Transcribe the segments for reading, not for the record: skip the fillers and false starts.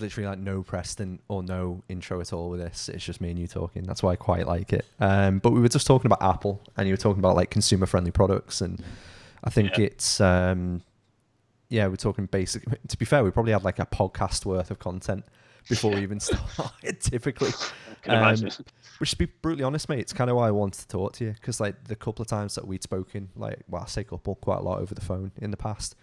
literally like no Preston or no intro at all with this. It's just me and you talking. That's why I quite like it. But we were just talking about Apple, and you were talking about like consumer friendly products, and I think it's we're talking basic. To be fair, we probably had like a podcast worth of content before we even started. Typically, I can imagine. Which, to be brutally honest, mate, it's kind of why I wanted to talk to you, because like the couple of times that we'd spoken, like, well, I say couple, quite a lot over the phone in the past.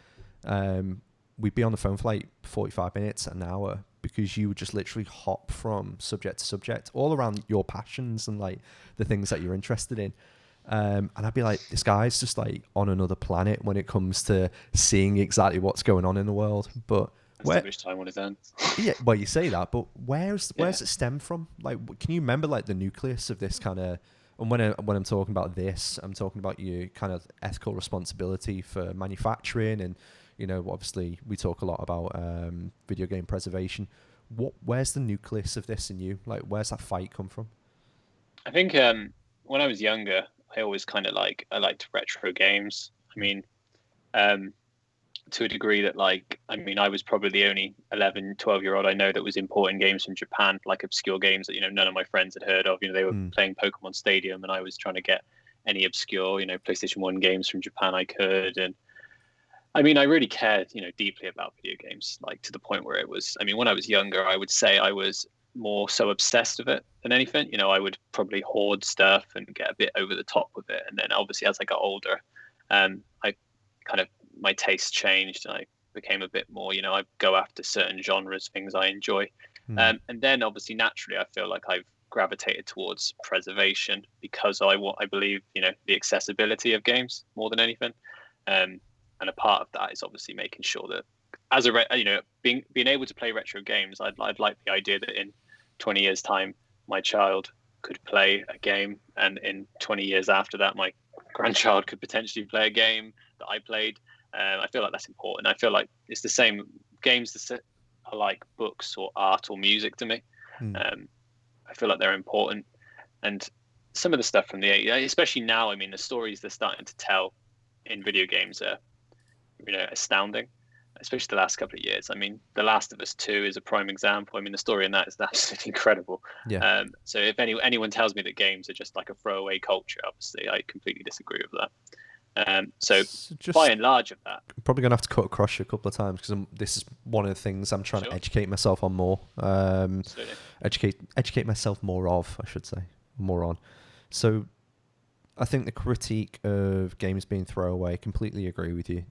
We'd be on the phone for like 45 minutes, an hour, because you would just literally hop from subject to subject, all around your passions and like the things that you're interested in. And I'd be like, this guy's just like on another planet when it comes to seeing exactly what's going on in the world. But Too much time on his hands. yeah, well, you say that, but where's it stem from? Like, can you remember like the nucleus of this kind of? And when I'm talking about this, I'm talking about your kind of ethical responsibility for manufacturing, and you know, obviously we talk a lot about video game preservation. Where's the nucleus of this in you? Like, where's that fight come from? I think when I was younger, I always kind of I liked retro games. I mean, to a degree that I was probably the only 11, 12-year-old I know that was importing games from Japan, like obscure games that, none of my friends had heard of. They were playing Pokemon Stadium, and I was trying to get any obscure, PlayStation 1 games from Japan I could. And I mean, I really cared, deeply about video games, like to the point where it was, when I was younger, I would say I was more so obsessed with it than anything. I would probably hoard stuff and get a bit over the top with it. And then obviously as I got older, I kind of, my taste changed, and I became a bit more, I go after certain genres, things I enjoy. And then obviously naturally, I feel like I've gravitated towards preservation because I believe, the accessibility of games more than anything. And a part of that is obviously making sure that as being able to play retro games, I'd like the idea that in 20 years time, my child could play a game, and in 20 years after that, my grandchild could potentially play a game that I played. I feel like that's important. I feel like it's the same. Games that are like books or art or music to me. I feel like they're important. And some of the stuff from the 80s, especially now, the stories they're starting to tell in video games are, astounding, especially the last couple of years. The Last of Us 2 is a prime example. The story in that is absolutely incredible. Yeah. So if anyone tells me that games are just like a throwaway culture, obviously I completely disagree with that. So just by and large of that, I'm probably gonna have to cut across you a couple of times, because this is one of the things I'm trying to educate myself on more. Educate myself more of, I should say, more on. So I think the critique of games being throwaway, completely agree with you.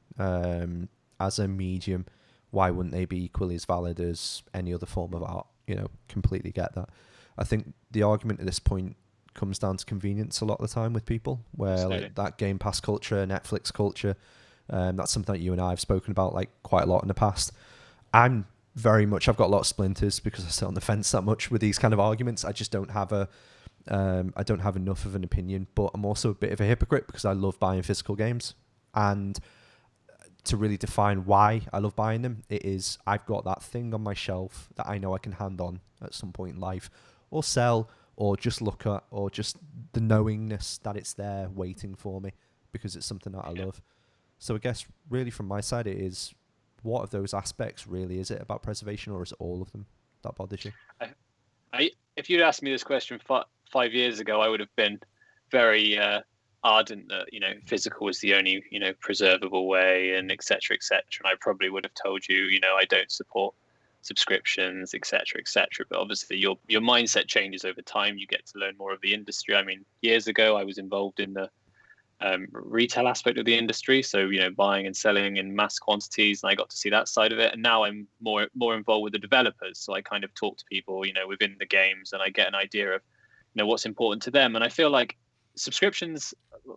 As a medium, why wouldn't they be equally as valid as any other form of art? Completely get that. I think the argument at this point comes down to convenience a lot of the time with people, where like that Game Pass culture, Netflix culture, that's something that you and I have spoken about like quite a lot in the past. I've got a lot of splinters because I sit on the fence that much with these kind of arguments. I just don't have I don't have enough of an opinion, but I'm also a bit of a hypocrite because I love buying physical games. And to really define why I love buying them, it is I've got that thing on my shelf that I know I can hand on at some point in life, or sell, or just look at, or just the knowingness that it's there waiting for me because it's something that I love. So I guess really from my side, it is, what of those aspects really is it about preservation, or is it all of them that bothers you? If you'd asked me this question 5 years ago, I would have been very ardent that physical is the only preservable way, and etc. etc. And I probably would have told you I don't support subscriptions, etc. etc. But obviously your mindset changes over time. You get to learn more of the industry. Years ago I was involved in the retail aspect of the industry, so buying and selling in mass quantities, and I got to see that side of it. And now I'm more involved with the developers, so I kind of talk to people within the games, and I get an idea of what's important to them. And I feel like subscriptions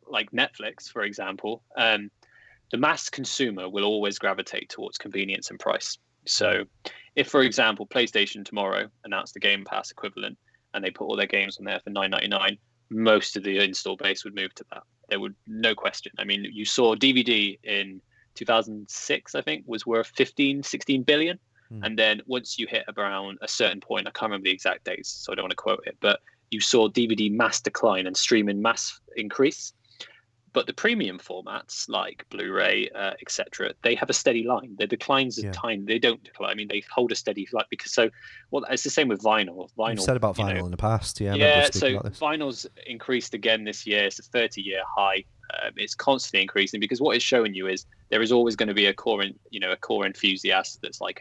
like Netflix, for example, the mass consumer will always gravitate towards convenience and price. So if, for example, PlayStation tomorrow announced the Game Pass equivalent and they put all their games on there for $9.99, most of the install base would move to that. There would, no question. You saw DVD in 2006, I think, was worth 16 billion. And then once you hit around a certain point, I can't remember the exact dates, so I don't want to quote it, but you saw DVD mass decline and streaming mass increase. But the premium formats like Blu-ray, etc., they have a steady line. Their declines are Yeah. tiny. They don't decline. I mean, they hold a steady like because so. Well, it's the same with vinyl. You've Vinyl, said about vinyl in the past. Yeah, I remember us yeah. speaking So about this. vinyl's increased again this year. It's a 30-year high. It's constantly increasing because what it's showing you is there is always going to be a core enthusiast that's like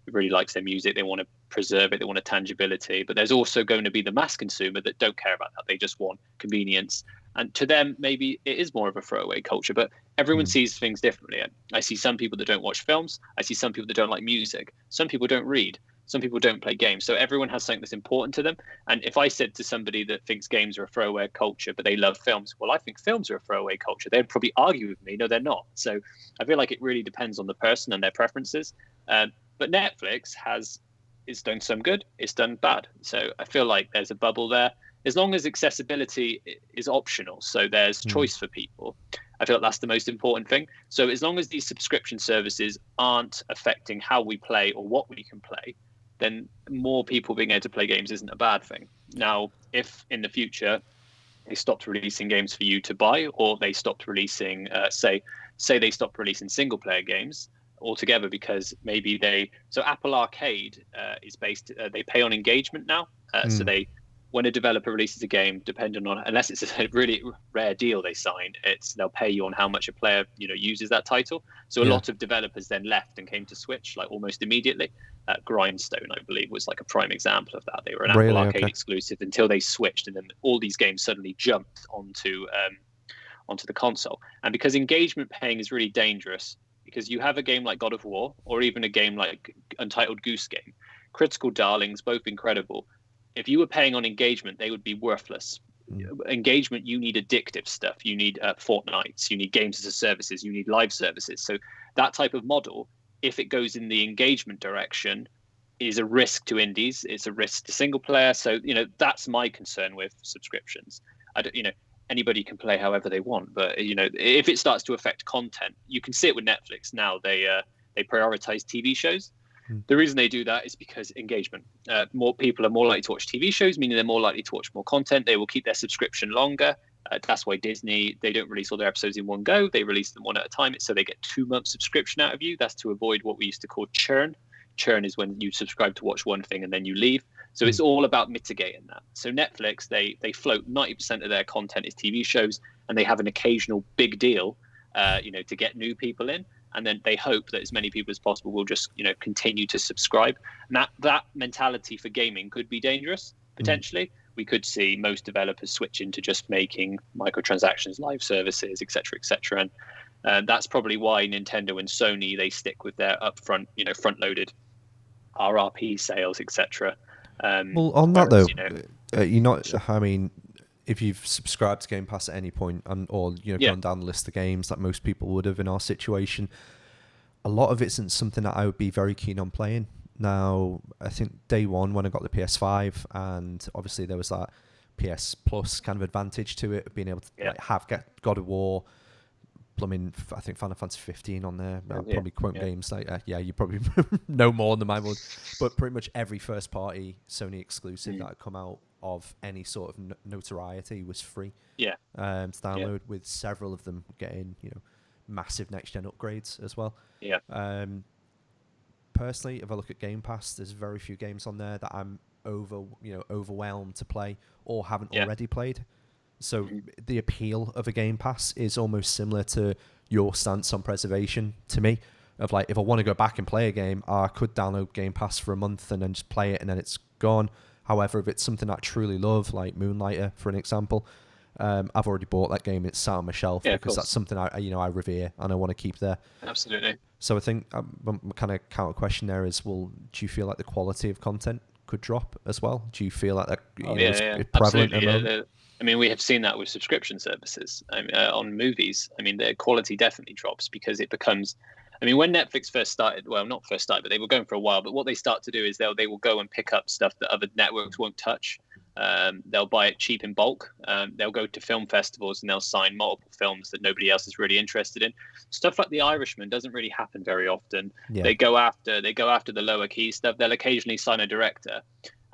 who really likes their music. They want to preserve it. They want a tangibility. But there's also going to be the mass consumer that don't care about that. They just want convenience. And to them, maybe it is more of a throwaway culture. But everyone sees things differently. I see some people that don't watch films. I see some people that don't like music. Some people don't read. Some people don't play games. So everyone has something that's important to them. And if I said to somebody that thinks games are a throwaway culture, but they love films, well, I think films are a throwaway culture, they'd probably argue with me. No, they're not. So I feel like it really depends on the person and their preferences. But Netflix it's done some good, it's done bad. So I feel like there's a bubble there. As long as accessibility is optional, so there's choice for people, I feel like that's the most important thing. So as long as these subscription services aren't affecting how we play or what we can play, then more people being able to play games isn't a bad thing. Now, if in the future they stopped releasing games for you to buy, or they stopped releasing, say they stopped releasing single player games altogether because maybe Apple Arcade is based, they pay on engagement now. So when a developer releases a game, depending on, unless it's a really rare deal they sign, they'll pay you on how much a player uses that title. So a lot of developers then left and came to Switch like almost immediately. Grindstone, I believe, was like a prime example of that. They were an Apple Arcade exclusive until they switched, and then all these games suddenly jumped onto the console. And because engagement paying is really dangerous, because you have a game like God of War or even a game like Untitled Goose Game, critical darlings, both incredible. If you were paying on engagement, they would be worthless. Engagement, you need addictive stuff. You need Fortnites, you need games as a services, you need live services. So that type of model, if it goes in the engagement direction, is a risk to indies. It's a risk to single player. So, that's my concern with subscriptions. Anybody can play however they want, but if it starts to affect content, you can see it with Netflix now. They prioritize TV shows. The reason they do that is because engagement. More people are more likely to watch TV shows, meaning they're more likely to watch more content. They will keep their subscription longer. That's why Disney, they don't release all their episodes in one go. They release them one at a time. So they get 2 months subscription out of you. That's to avoid what we used to call churn. Churn is when you subscribe to watch one thing and then you leave. So it's all about mitigating that. So Netflix, they float 90% of their content is TV shows, and they have an occasional big deal, to get new people in. And then they hope that as many people as possible will just, continue to subscribe. And that mentality for gaming could be dangerous, potentially. We could see most developers switch into just making microtransactions, live services, et cetera, and that's probably why Nintendo and Sony, they stick with their upfront, front-loaded RRP sales, etc. Well, on that though, you're not. I mean, if you've subscribed to Game Pass at any point, or gone down the list of games that most people would have in our situation, a lot of it isn't something that I would be very keen on playing. Now, I think day one when I got the PS5, and obviously there was that PS Plus kind of advantage to it, being able to have God of War, plumbing, I think Final Fantasy 15 on there. I'll probably quote games like, you probably know more than I would, but pretty much every first party Sony exclusive that had come out of any sort of notoriety was free to download, with several of them getting massive next gen upgrades as well. Personally, if I look at Game Pass, there's very few games on there that I'm overwhelmed to play or haven't already played. So the appeal of a Game Pass is almost similar to your stance on preservation to me. Of like, if I want to go back and play a game, I could download Game Pass for a month and then just play it and then it's gone. However, if it's something I truly love, like Moonlighter, for an example, I've already bought that game. It's sat on my shelf because that's something I revere and I want to keep there. Absolutely. So I think my kind of counter question there is, well, do you feel like the quality of content could drop as well? Do you feel like that is prevalent? Absolutely. I mean, we have seen that with subscription services. On movies, their quality definitely drops because it becomes. When Netflix first started, well, not first started, but they were going for a while. But what they start to do is they will go and pick up stuff that other networks won't touch. They'll buy it cheap in bulk. They'll go to film festivals and they'll sign multiple films that nobody else is really interested in. Stuff like The Irishman doesn't really happen very often. They go after the lower key stuff. They'll occasionally sign a director,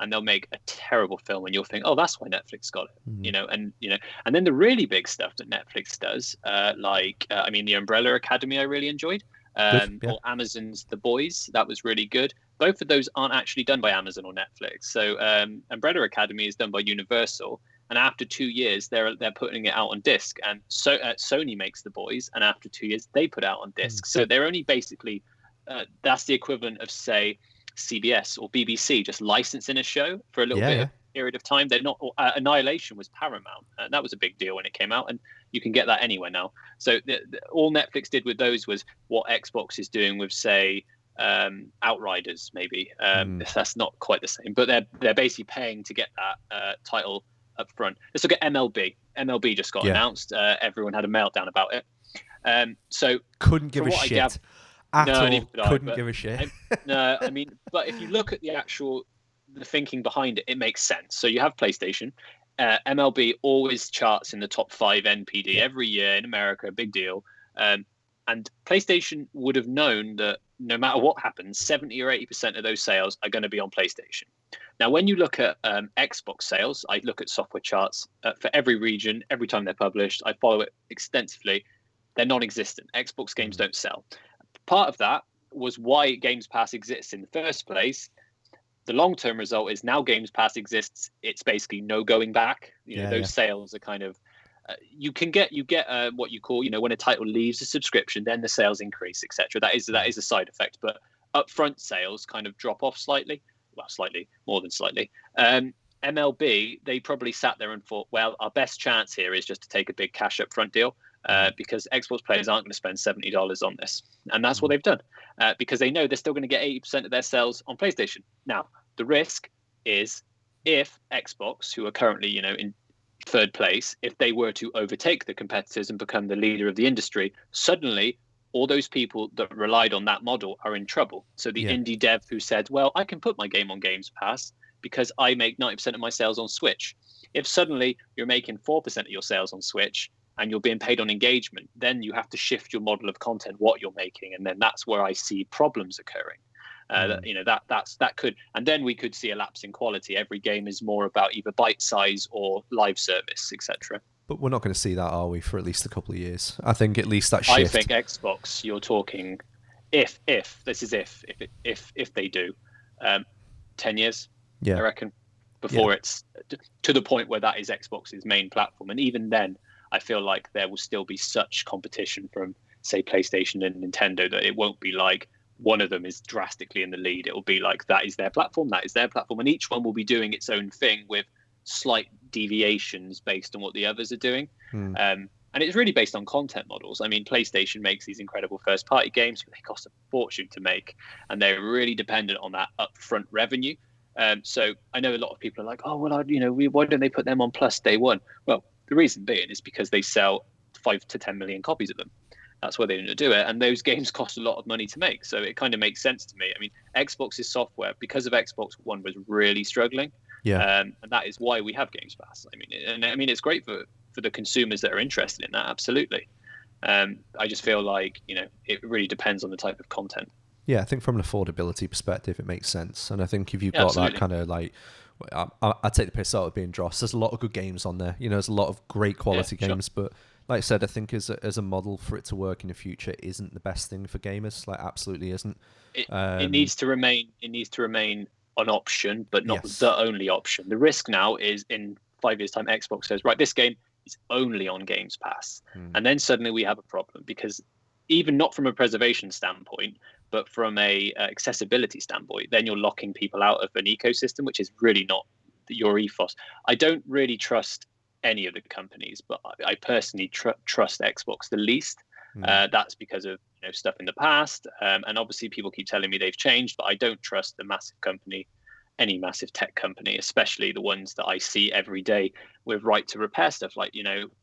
and they'll make a terrible film, and you'll think, oh, that's why Netflix got it, Mm. and then the really big stuff that Netflix does, the Umbrella Academy, I really enjoyed, Good. Yeah. or Amazon's The Boys, that was really good. Both of those aren't actually done by Amazon or Netflix. So Umbrella Academy is done by Universal, and after 2 years, they're putting it out on disc. And so Sony makes The Boys, and after 2 years, they put it out on disc. So they're only basically that's the equivalent of, say, CBS or BBC just licensing a show for a little period of time. They're not. Annihilation was Paramount, and that was a big deal when it came out, and you can get that anywhere now. So all Netflix did with those was what Xbox is doing with, say, Outriders, maybe. That's not quite the same, but they're basically paying to get that title up front. Let's look at MLB. MLB just got announced. Everyone had a meltdown about it. So couldn't give a shit at all. Couldn't give a shit. No, I mean, but if you look at the thinking behind it, it makes sense. So you have PlayStation. MLB always charts in the top 5 NPD every year in America, a big deal. And PlayStation would have known that no matter what happens, 70 or 80% of those sales are going to be on PlayStation. Now, when you look at Xbox sales, I look at software charts for every region, every time they're published. I follow it extensively. They're non-existent. Xbox games don't sell. Part of that was why Games Pass exists in the first place. The long-term result is now Games Pass exists. It's basically no going back. Those sales are kind of you get what you call, when a title leaves a subscription, then the sales increase, etc. That is a side effect, but upfront sales kind of drop off slightly. Well, slightly more than slightly. MLB, they probably sat there and thought, well, our best chance here is just to take a big cash upfront deal. Because Xbox players aren't going to spend $70 on this. And that's what they've done, because they know they're still going to get 80% of their sales on PlayStation. Now, the risk is if Xbox, who are currently, in third place, if they were to overtake the competitors and become the leader of the industry, suddenly all those people that relied on that model are in trouble. So the indie dev who said, well, I can put my game on Games Pass because I make 90% of my sales on Switch. If suddenly you're making 4% of your sales on Switch, and you're being paid on engagement, then you have to shift your model of content, what you're making, and then that's where I see problems occurring. That could, and then we could see a lapse in quality. Every game is more about either bite size or live service, etc. But we're not going to see that, are we, for at least a couple of years? I think at least that shift. I think Xbox, you're talking, if they do, 10 years, I reckon, before it's to the point where that is Xbox's main platform, and even then, I feel like there will still be such competition from, say, PlayStation and Nintendo that it won't be like one of them is drastically in the lead. It will be like that is their platform, and each one will be doing its own thing with slight deviations based on what the others are doing. And it's really based on content models. I mean, PlayStation makes these incredible first-party games, but they cost a fortune to make, and they're really dependent on that upfront revenue. So I know a lot of people are like, oh, well, why don't they put them on Plus day one? Well, the reason being is because they sell 5 to 10 million copies of them. That's why they don't do it. And those games cost a lot of money to make. So it kind of makes sense to me. I mean, Xbox's software, because of Xbox One, was really struggling. And that is why we have Games Pass. I mean, it's great for the consumers that are interested in that. Absolutely. I just feel like, it really depends on the type of content. Yeah, I think from an affordability perspective, it makes sense. And I think if you've got that kind of like, I take the piss out of being dross. There's a lot of good games on there. There's a lot of great quality games, but like I said, I think as a model for it to work in the future isn't the best thing for gamers. Like, absolutely isn't. It needs to remain. It needs to remain an option, but not the only option. The risk now is in 5 years' time, Xbox says, right, this game is only on Games Pass, and then suddenly we have a problem, because even not from a preservation standpoint, but from a accessibility standpoint, then you're locking people out of an ecosystem, which is really not your ethos. I don't really trust any of the companies, but I personally trust Xbox the least. That's because of stuff in the past, and obviously people keep telling me they've changed, but I don't trust the massive company, any massive tech company, especially the ones that I see every day with right to repair stuff, like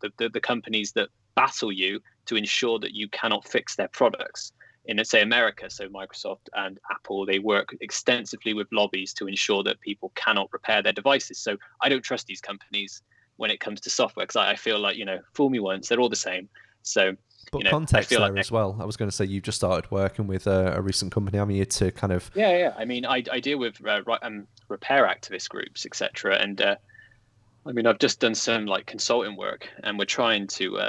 the companies that battle you to ensure that you cannot fix their products. In, say, America, so Microsoft and Apple, they work extensively with lobbies to ensure that people cannot repair their devices. So I don't trust these companies when it comes to software, because I feel like, fool me once, they're all the same. So But I context feel like there as well. I was going to say you've just started working with a recent company, haven't you, to kind of... yeah. I mean, I deal with repair activist groups, etc. And I mean, I've just done some like consulting work, and we're trying to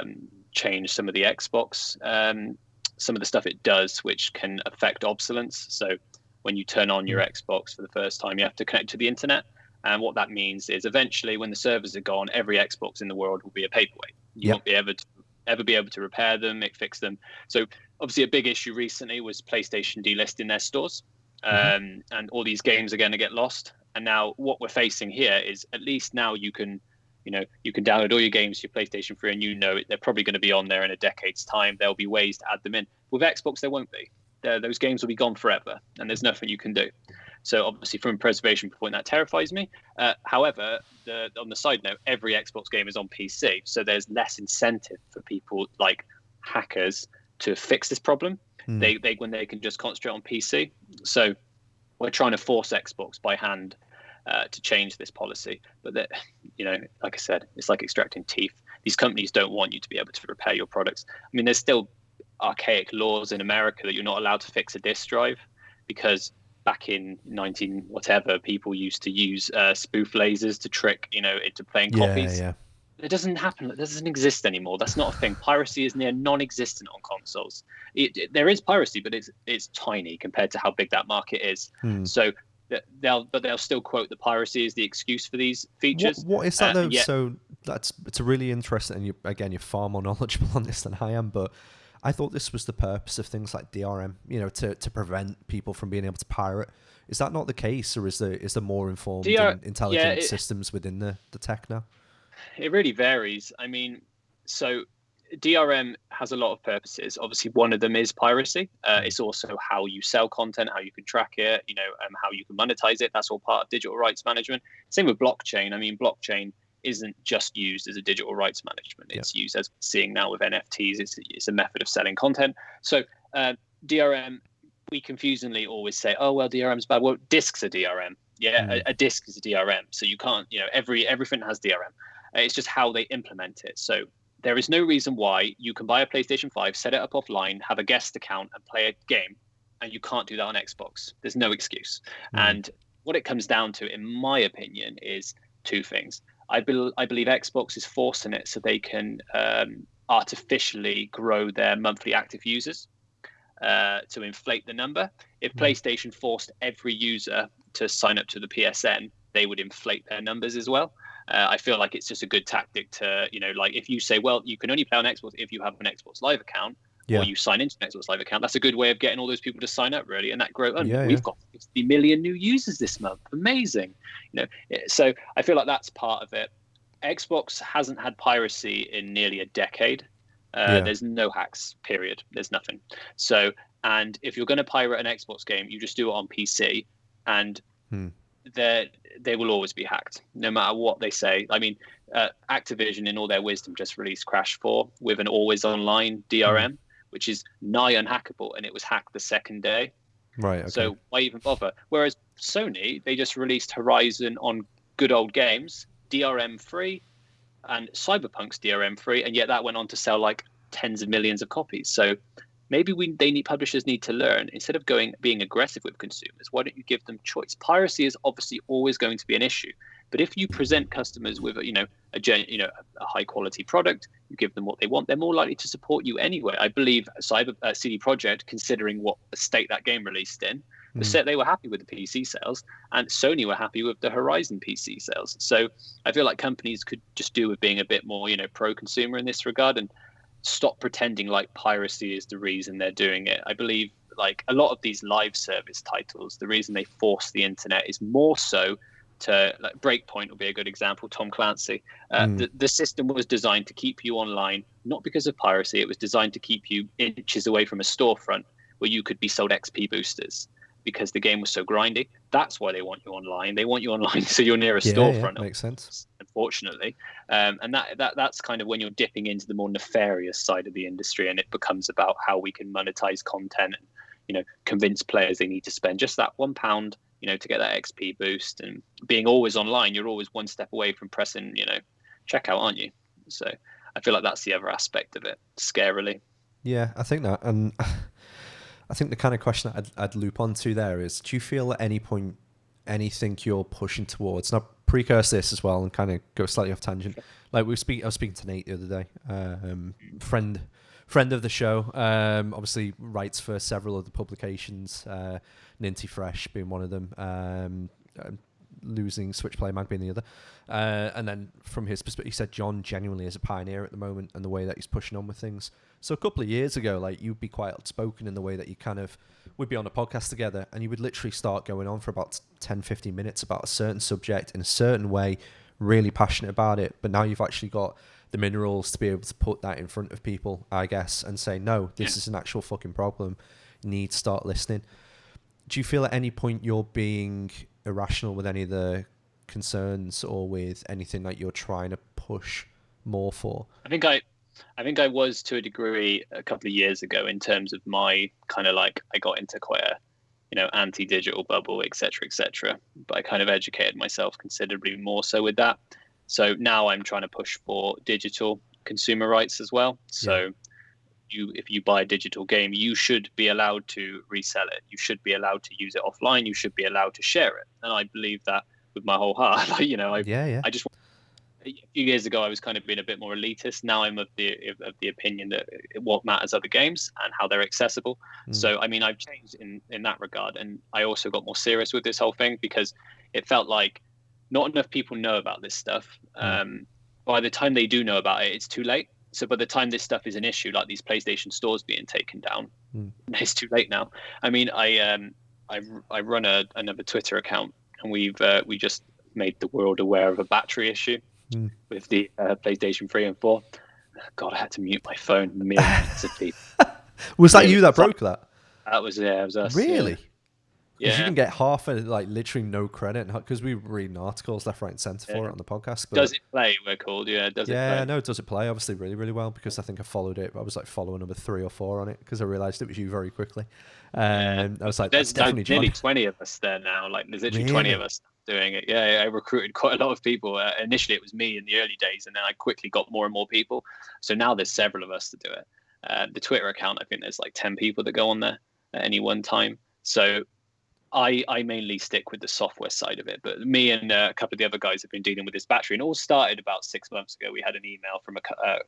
change some of the Xbox, some of the stuff it does, which can affect obsolescence. So when you turn on your Xbox for the first time, you have to connect to the internet. And what that means is eventually when the servers are gone, every Xbox in the world will be a paperweight. You won't be ever be able to repair them, fix them. So obviously a big issue recently was PlayStation delisting their stores. And all these games are going to get lost. And now what we're facing here is at least now you can download all your games to your PlayStation 3 and they're probably going to be on there in a decade's time. There'll be ways to add them in. With Xbox, there won't be. Those games will be gone forever and there's nothing you can do. So obviously from a preservation point, that terrifies me. However, on the side note, every Xbox game is on PC. So there's less incentive for people like hackers to fix this problem. When they can just concentrate on PC. So we're trying to force Xbox by hand to change this policy. But that, like I said, it's like extracting teeth. These companies don't want you to be able to repair your products. I mean, there's still archaic laws in America that you're not allowed to fix a disk drive because back in 19 whatever, people used to use spoof lasers to trick, into playing copies. Yeah. It doesn't happen. That doesn't exist anymore. That's not a thing. Piracy is near non-existent on consoles. There is piracy, but it's tiny compared to how big that market is. So they'll still quote the piracy as the excuse for these features. What is that though? Yet, So it's a really interesting, and you're far more knowledgeable on this than I am. But I thought this was the purpose of things like DRM, to prevent people from being able to pirate. Is that not the case, or is there more informed and intelligent systems within the tech now? It really varies. I mean, so DRM has a lot of purposes. Obviously, one of them is piracy. It's also how you sell content, how you can track it, how you can monetize it. That's all part of digital rights management. Same with blockchain. I mean, blockchain isn't just used as a digital rights management. It's used, as we're seeing now with NFTs. It's a method of selling content. So DRM, we confusingly always say, oh, well, DRM is bad. Well, disks are DRM. Yeah, a disk is a DRM. So you can't, everything has DRM. It's just how they implement it. So there is no reason why you can buy a PlayStation 5, set it up offline, have a guest account and play a game, and you can't do that on Xbox. There's no excuse. And what it comes down to, in my opinion, is two things. I believe Xbox is forcing it so they can artificially grow their monthly active users to inflate the number. If PlayStation forced every user to sign up to the PSN, they would inflate their numbers as well. I feel like it's just a good tactic to, like if you say, well, you can only play on Xbox if you have an Xbox Live account, or you sign into an Xbox Live account. That's a good way of getting all those people to sign up, really, and that grow. We've got 60 million new users this month. Amazing, So I feel like that's part of it. Xbox hasn't had piracy in nearly a decade. There's no hacks. Period. There's nothing. So, and if you're going to pirate an Xbox game, you just do it on PC, and they will always be hacked, no matter what they say. I mean, Activision, in all their wisdom, just released Crash 4 with an always online DRM, which is nigh unhackable, and it was hacked the second day. Right. Okay. So why even bother? Whereas Sony, they just released Horizon on good old games, DRM free, and Cyberpunk's DRM free, and yet that went on to sell like tens of millions of copies. So maybe publishers need to learn, instead of being aggressive with consumers, why don't you give them choice? Piracy is obviously always going to be an issue, but if you present customers with a high quality product, you give them what they want, they're more likely to support you anyway. I believe CD Projekt, considering what the state that game released in, they were happy with the PC sales, and Sony were happy with the Horizon PC sales. So I feel like companies could just do with being a bit more, pro-consumer in this regard, and stop pretending like piracy is the reason they're doing it. I believe like a lot of these live service titles, the reason they force the internet is more so to, like, Breakpoint will be a good example, Tom Clancy. The system was designed to keep you online, not because of piracy. It was designed to keep you inches away from a storefront where you could be sold XP boosters, because the game was so grindy. That's why they want you online. They want you online so you're near a storefront. Yeah, makes sense. Unfortunately, and that's kind of when you're dipping into the more nefarious side of the industry, and it becomes about how we can monetize content and convince players they need to spend just that £1 to get that XP boost. And being always online, you're always one step away from pressing checkout, aren't you? So I feel like that's the other aspect of it, scarily. Yeah, I think that, and I think the kind of question I'd loop onto there is: do you feel at any point anything you're pushing towards? Now, precursor this as well, and kind of go slightly off tangent. Like I was speaking to Nate the other day, friend of the show. Obviously writes for several other publications, Ninty Fresh being one of them. Losing Switchplay Mag being the other. And then from his perspective, he said Jon genuinely is a pioneer at the moment and the way that he's pushing on with things. So a couple of years ago, like, you'd be quite outspoken in the way that you kind of would be on a podcast together and you would literally start going on for about 10, 15 minutes about a certain subject in a certain way, really passionate about it. But now you've actually got the minerals to be able to put that in front of people, I guess, and say, no, this is an actual fucking problem. You need to start listening. Do you feel at any point you're being irrational with any of the concerns or with anything that you're trying to push more for? I think I was to a degree a couple of years ago in terms of my kind of like I got into quite a anti-digital bubble, etc. But I kind of educated myself considerably more so with that. So now I'm trying to push for digital consumer rights as well. So if you buy a digital game, you should be allowed to resell it. You should be allowed to use it offline. You should be allowed to share it. And I believe that with my whole heart. I just a few years ago I was kind of being a bit more elitist. Now I'm of the opinion that what matters are the games and how they're accessible. So I mean, I've changed in that regard, and I also got more serious with this whole thing because it felt like not enough people know about this stuff. By the time they do know about it, it's too late. So by the time this stuff is an issue, like these PlayStation stores being taken down, it's too late now. I mean, I run another Twitter account, and we just made the world aware of a battery issue with the PlayStation 3 and 4. God, I had to mute my phone. The millions of people. Was that you that broke that? That was it was us. Really? Because Yeah. you can get half of like literally no credit because we were reading articles left, right, and centre for it on the podcast. But does it play? We're called. Yeah. Does it play? Yeah, no, does it play? Obviously, really, really well because I think I followed it. I was like following number 3 or 4 on it because I realised it was you very quickly. I was like, there's definitely nearly Jon. 20 of us there now. Like there's literally 20 of us doing it. Yeah, I recruited quite a lot of people. Initially, it was me in the early days, and then I quickly got more and more people. So now there's several of us to do it. The Twitter account, I think there's like 10 people that go on there at any one time. So I mainly stick with the software side of it, but me and a couple of the other guys have been dealing with this battery, and it all started about 6 months ago. We had an email from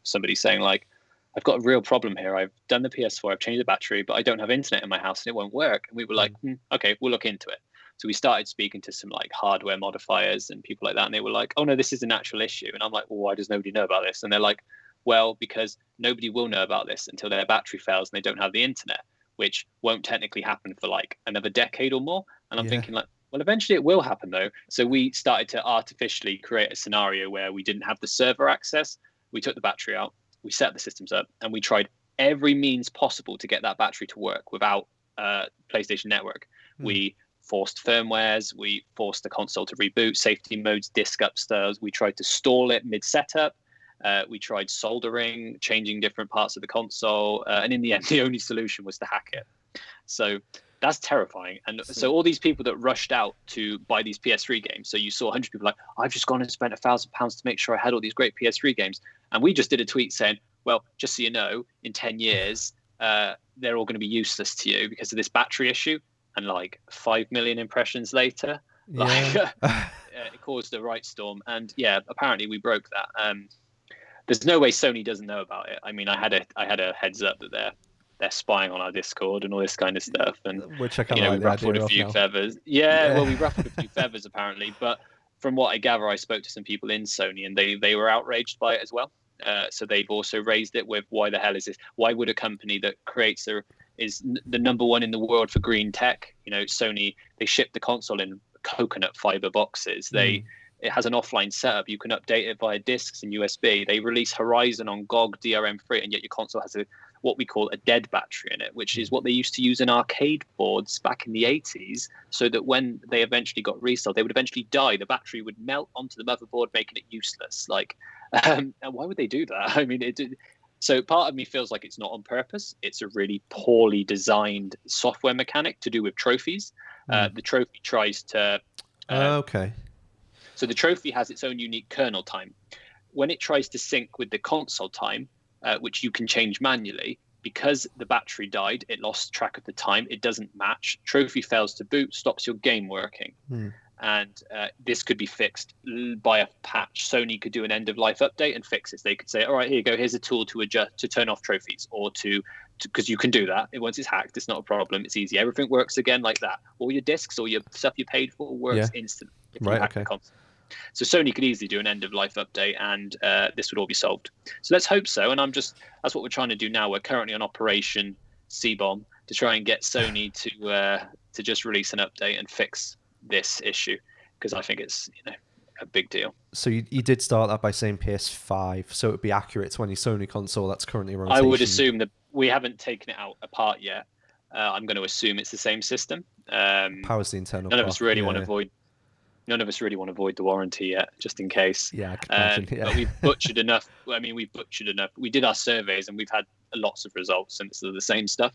somebody saying like, I've got a real problem here. I've done the PS4, I've changed the battery, but I don't have internet in my house and it won't work. And we were like, okay, we'll look into it. So we started speaking to some like hardware modifiers and people like that. And they were like, oh no, this is an actual issue. And I'm like, well, why does nobody know about this? And they're like, well, because nobody will know about this until their battery fails and they don't have the internet, which won't technically happen for like another decade or more. And I'm thinking like, well, eventually it will happen though. So we started to artificially create a scenario where we didn't have the server access. We took the battery out, we set the systems up, and we tried every means possible to get that battery to work without PlayStation Network. We forced firmwares, we forced the console to reboot, safety modes, disk upstairs. We tried to stall it mid-setup. We tried soldering, changing different parts of the console. And in the end, the only solution was to hack it. So that's terrifying. And so all these people that rushed out to buy these PS3 games, so you saw 100 people like, I've just gone and spent £1,000 to make sure I had all these great PS3 games. And we just did a tweet saying, well, just so you know, in 10 years, they're all going to be useless to you because of this battery issue. And like 5 million impressions later, it caused a right storm. And yeah, apparently we broke that. There's no way Sony doesn't know about it. I mean, I had a heads up that they're spying on our Discord and all this kind of stuff, and which I kind of like we ruffled a few feathers. Yeah, well, we ruffled a few feathers apparently, but from what I gather, I spoke to some people in Sony, and they were outraged by it as well. So they've also raised it with, why the hell is this? Why would a company that creates is the number one in the world for green tech? Sony, they ship the console in coconut fiber boxes. It has an offline setup. You can update it via discs and USB. They release Horizon on GOG DRM-free, and yet your console has what we call a dead battery in it, which is what they used to use in arcade boards back in the 80s, so that when they eventually got resold, they would eventually die. The battery would melt onto the motherboard, making it useless. And why would they do that? I mean, so part of me feels like it's not on purpose. It's a really poorly designed software mechanic to do with trophies. The trophy tries to... okay. So the trophy has its own unique kernel time. When it tries to sync with the console time, which you can change manually, because the battery died, it lost track of the time. It doesn't match. Trophy fails to boot, stops your game working. And this could be fixed by a patch. Sony could do an end of life update and fix it. They could say, all right, here you go. Here's a tool to adjust, to turn off trophies, or because you can do that. Once it's hacked, it's not a problem. It's easy. Everything works again like that. All your discs, all your stuff you paid for works instantly if you hack the console. So Sony could easily do an end of life update, and this would all be solved. So let's hope so. And that's what we're trying to do now. We're currently on Operation C-Bomb to try and get Sony to just release an update and fix this issue, because I think it's a big deal. So you did start that by saying PS5, so it would be accurate to any Sony console that's currently in rotation. I would assume that we haven't taken it out apart yet. I'm going to assume it's the same system. Powers the internal. None of us really want to avoid. None of us really want to void the warranty yet, just in case. Yeah, I can imagine. But we've butchered enough. We've butchered enough. We did our surveys and we've had lots of results, and it's the same stuff.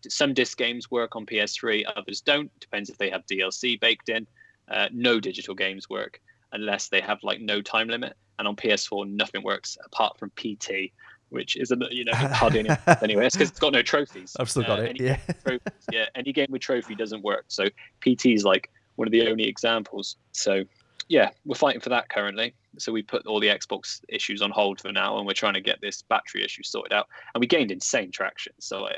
Some disc games work on PS3, others don't. Depends if they have DLC baked in. No digital games work unless they have no time limit. And on PS4, nothing works apart from PT, which is hardly any anyway. It's because it's got no trophies. I've still got it. Any game with trophy doesn't work. So PT is one of the only examples. So yeah, we're fighting for that currently. So we put all the Xbox issues on hold for now, and we're trying to get this battery issue sorted out. And we gained insane traction. So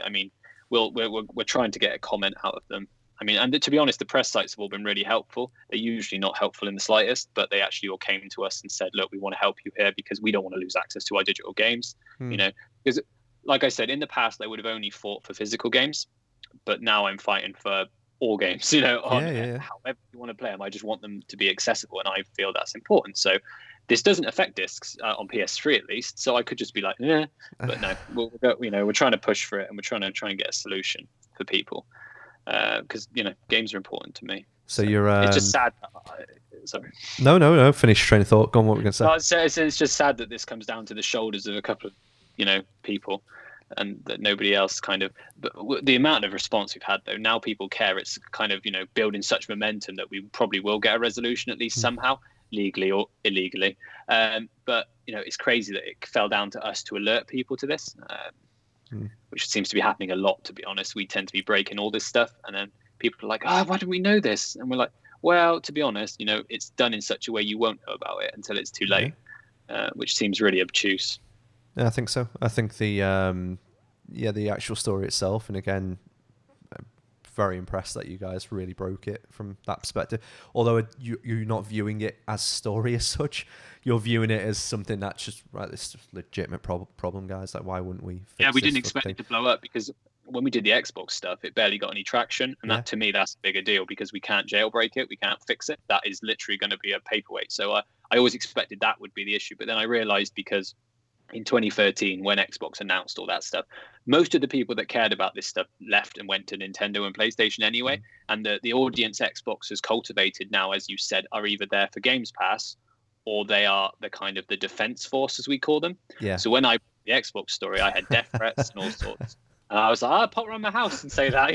we're trying to get a comment out of them. And to be honest, the press sites have all been really helpful. They're usually not helpful in the slightest, but they actually all came to us and said, "Look, we want to help you here because we don't want to lose access to our digital games." Because like I said, in the past, they would have only fought for physical games, but now I'm fighting for all games, however you want to play them. I just want them to be accessible, and I feel that's important. So this doesn't affect discs on PS3 at least. So I could just be like, yeah, but no, we're trying to push for it, and we're trying to get a solution for people because games are important to me. So you're. It's just sad. Sorry. No. Finish your train of thought. Go on. What we're going to say? No, it's just sad that this comes down to the shoulders of a couple of people, and that nobody else but the amount of response we've had though, now people care. It's building such momentum that we probably will get a resolution at least somehow, legally or illegally. But it's crazy that it fell down to us to alert people to this, which seems to be happening a lot, to be honest. We tend to be breaking all this stuff, and then people are like, why didn't we know this? And we're like, well, to be honest, it's done in such a way you won't know about it until it's too late, which seems really obtuse. Yeah, I think so. I think the actual story itself, and again, I'm very impressed that you guys really broke it from that perspective. Although you're not viewing it as story as such, you're viewing it as something that's just this is a legitimate problem, guys. Why wouldn't we fix we didn't expect it to blow up, because when we did the Xbox stuff, it barely got any traction, and that to me, that's a bigger deal, because we can't jailbreak it, we can't fix it. That is literally going to be a paperweight. So I always expected that would be the issue, but then I realized, because in 2013, when Xbox announced all that stuff, most of the people that cared about this stuff left and went to Nintendo and PlayStation anyway. And the audience Xbox has cultivated now, as you said, are either there for Games Pass, or they are the defense force, as we call them. Yeah. So when I the Xbox story, I had death threats and all sorts. And I was like, I'll pop around my house and say that,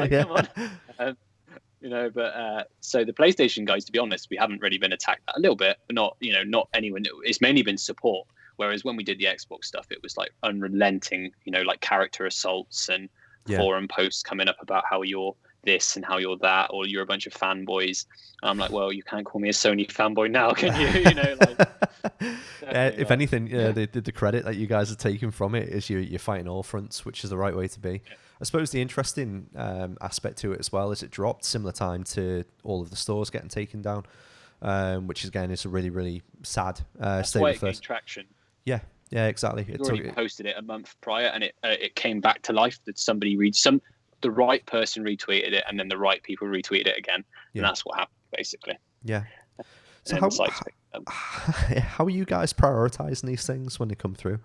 come on. So the PlayStation guys, to be honest, we haven't really been attacked a little bit, but not anyone. It's mainly been support. Whereas when we did the Xbox stuff, it was unrelenting, character assaults and forum posts coming up about how you're this and how you're that, or you're a bunch of fanboys. And I'm like, well, you can't call me a Sony fanboy now, can you? If anything, the credit that you guys are taking from it is you're fighting all fronts, which is the right way to be. Yeah. I suppose the interesting aspect to it as well is it dropped similar time to all of the stores getting taken down, which again is a really, really sad state of affairs. Traction. Yeah, exactly. We already posted it a month prior, and it came back to life. That the right person retweeted it, and then the right people retweeted it again, and that's what happened basically. Yeah. So how are you guys prioritizing these things when they come through?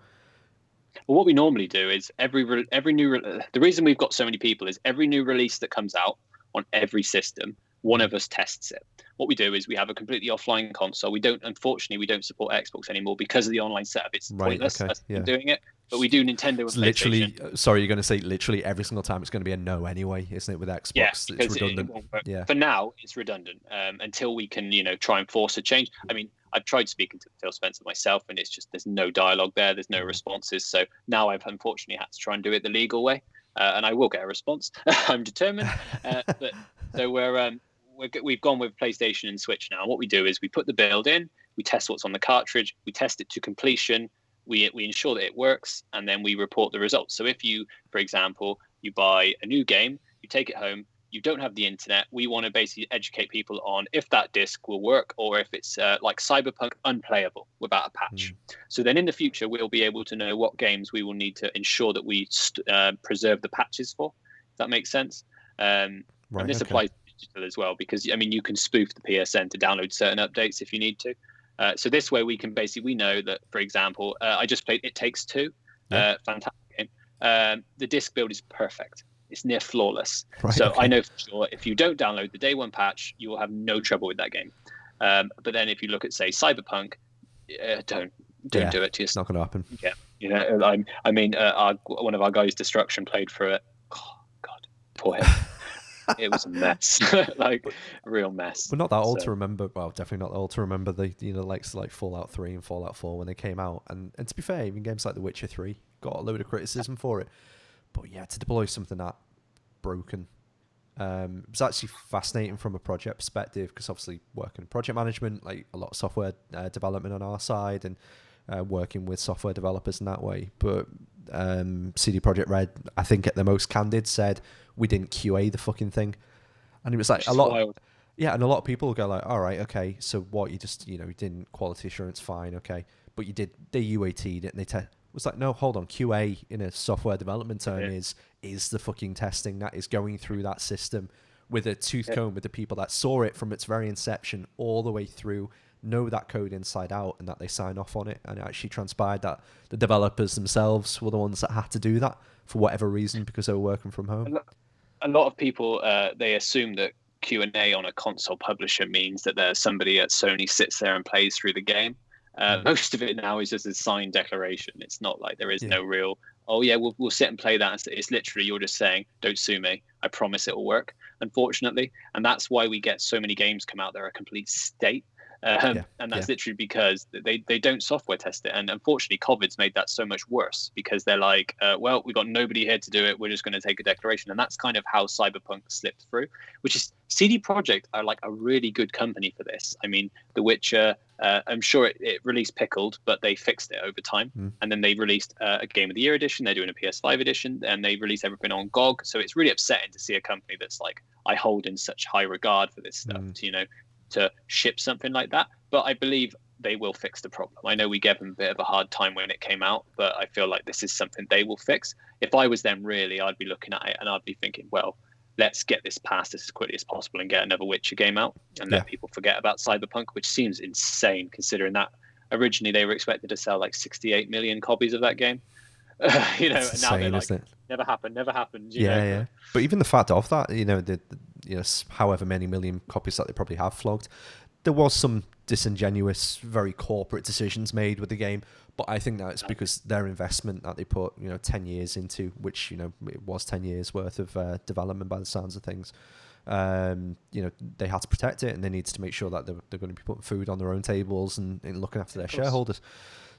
Well, what we normally do is every new the reason we've got so many people is every new release that comes out on every system, One of us tests it. What we do is we have a completely offline console. Unfortunately, we don't support Xbox anymore because of the online setup. It's Right. pointless Okay. us Yeah. doing it, but we do Nintendo and It's PlayStation. literally, sorry, you're going to say literally every single time it's going to be a no anyway, isn't it? With Yeah, Xbox, it's because it redundant. won't work. Yeah. For now, it's redundant until we can, try and force a change. I mean, I've tried speaking to Phil Spencer myself, and it's just there's no dialogue there. There's no responses. So now I've unfortunately had to try and do it the legal way, and I will get a response. I'm determined. But so we've gone with PlayStation and Switch now. What we do is we put the build in, we test what's on the cartridge, we test it to completion, we ensure that it works, and then we report the results. So if you, for example, you buy a new game, you take it home, you don't have the internet, we want to basically educate people on if that disc will work or if it's like Cyberpunk unplayable without a patch. So then in the future, we'll be able to know what games we will need to ensure that we preserve the patches for. If that makes sense. And this applies to digital as well, because I mean, you can spoof the PSN to download certain updates if you need to. So this way we can we know that, for example, I just played It Takes Two, fantastic game. The disc build is perfect. It's near flawless. Right, so okay. I know for sure if you don't download the day one patch, you will have no trouble with that game. But then if you look at, say, Cyberpunk, don't do it to yourself. It's not going to happen. Yeah, I mean, one of our guys, Destruction, played for it. Oh, God, poor him. It was a mess, like a real mess. We're not that old to remember. Well, definitely not old to remember the like Fallout 3 and Fallout 4 when they came out. And to be fair, even games like The Witcher 3 got a load of criticism for it. But yeah, to deploy something that broken, it was actually fascinating from a project perspective, because obviously working in project management, like a lot of software development on our side, and working with software developers in that way. But CD Projekt Red, I think at the most candid, said we didn't QA the fucking thing, and it was like a lot. Wild. Yeah, and a lot of people go like, all right, okay, so what, you just, you didn't quality assurance, fine, okay, but you did, they UAT'd it, and it was like, no, hold on, QA in a software development term is the fucking testing that is going through that system with a tooth comb, with the people that saw it from its very inception all the way through, know that code inside out, and that they sign off on it. And it actually transpired that the developers themselves were the ones that had to do that for whatever reason, because they were working from home. A lot of people, they assume that Q&A on a console publisher means that there's somebody at Sony sits there and plays through the game. Most of it now is just a signed declaration. It's not like there is no real, oh yeah, we'll sit and play that. It's literally, you're just saying, don't sue me, I promise it will work, unfortunately. And that's why we get so many games come out that are a complete state. And that's literally because they don't software test it. And unfortunately, COVID's made that so much worse, because they're like, well, we've got nobody here to do it, we're just going to take a declaration. And that's kind of how Cyberpunk slipped through, which is, CD Projekt are like a really good company for this. I mean, The Witcher, I'm sure it released pickled, but they fixed it over time. And then they released a Game of the Year edition, they're doing a PS5 edition, and they released everything on GOG. So it's really upsetting to see a company that's like, I hold in such high regard for this stuff, to ship something like that. But I believe they will fix the problem. I know we gave them a bit of a hard time when it came out, but I feel like this is something they will fix. If I was them, really, I'd be looking at it and I'd be thinking, well, let's get this past as quickly as possible and get another Witcher game out, and let people forget about Cyberpunk, which seems insane considering that originally they were expected to sell like 68 million copies of that game. And now they're like, never happened. Yeah. But even the fact of that, however many million copies that they probably have flogged, there was some disingenuous, very corporate decisions made with the game. But I think that's because their investment that they put, 10 years into, which, it was 10 years worth of development by the sounds of things. They had to protect it, and they needed to make sure that they're going to be putting food on their own tables and looking after their shareholders.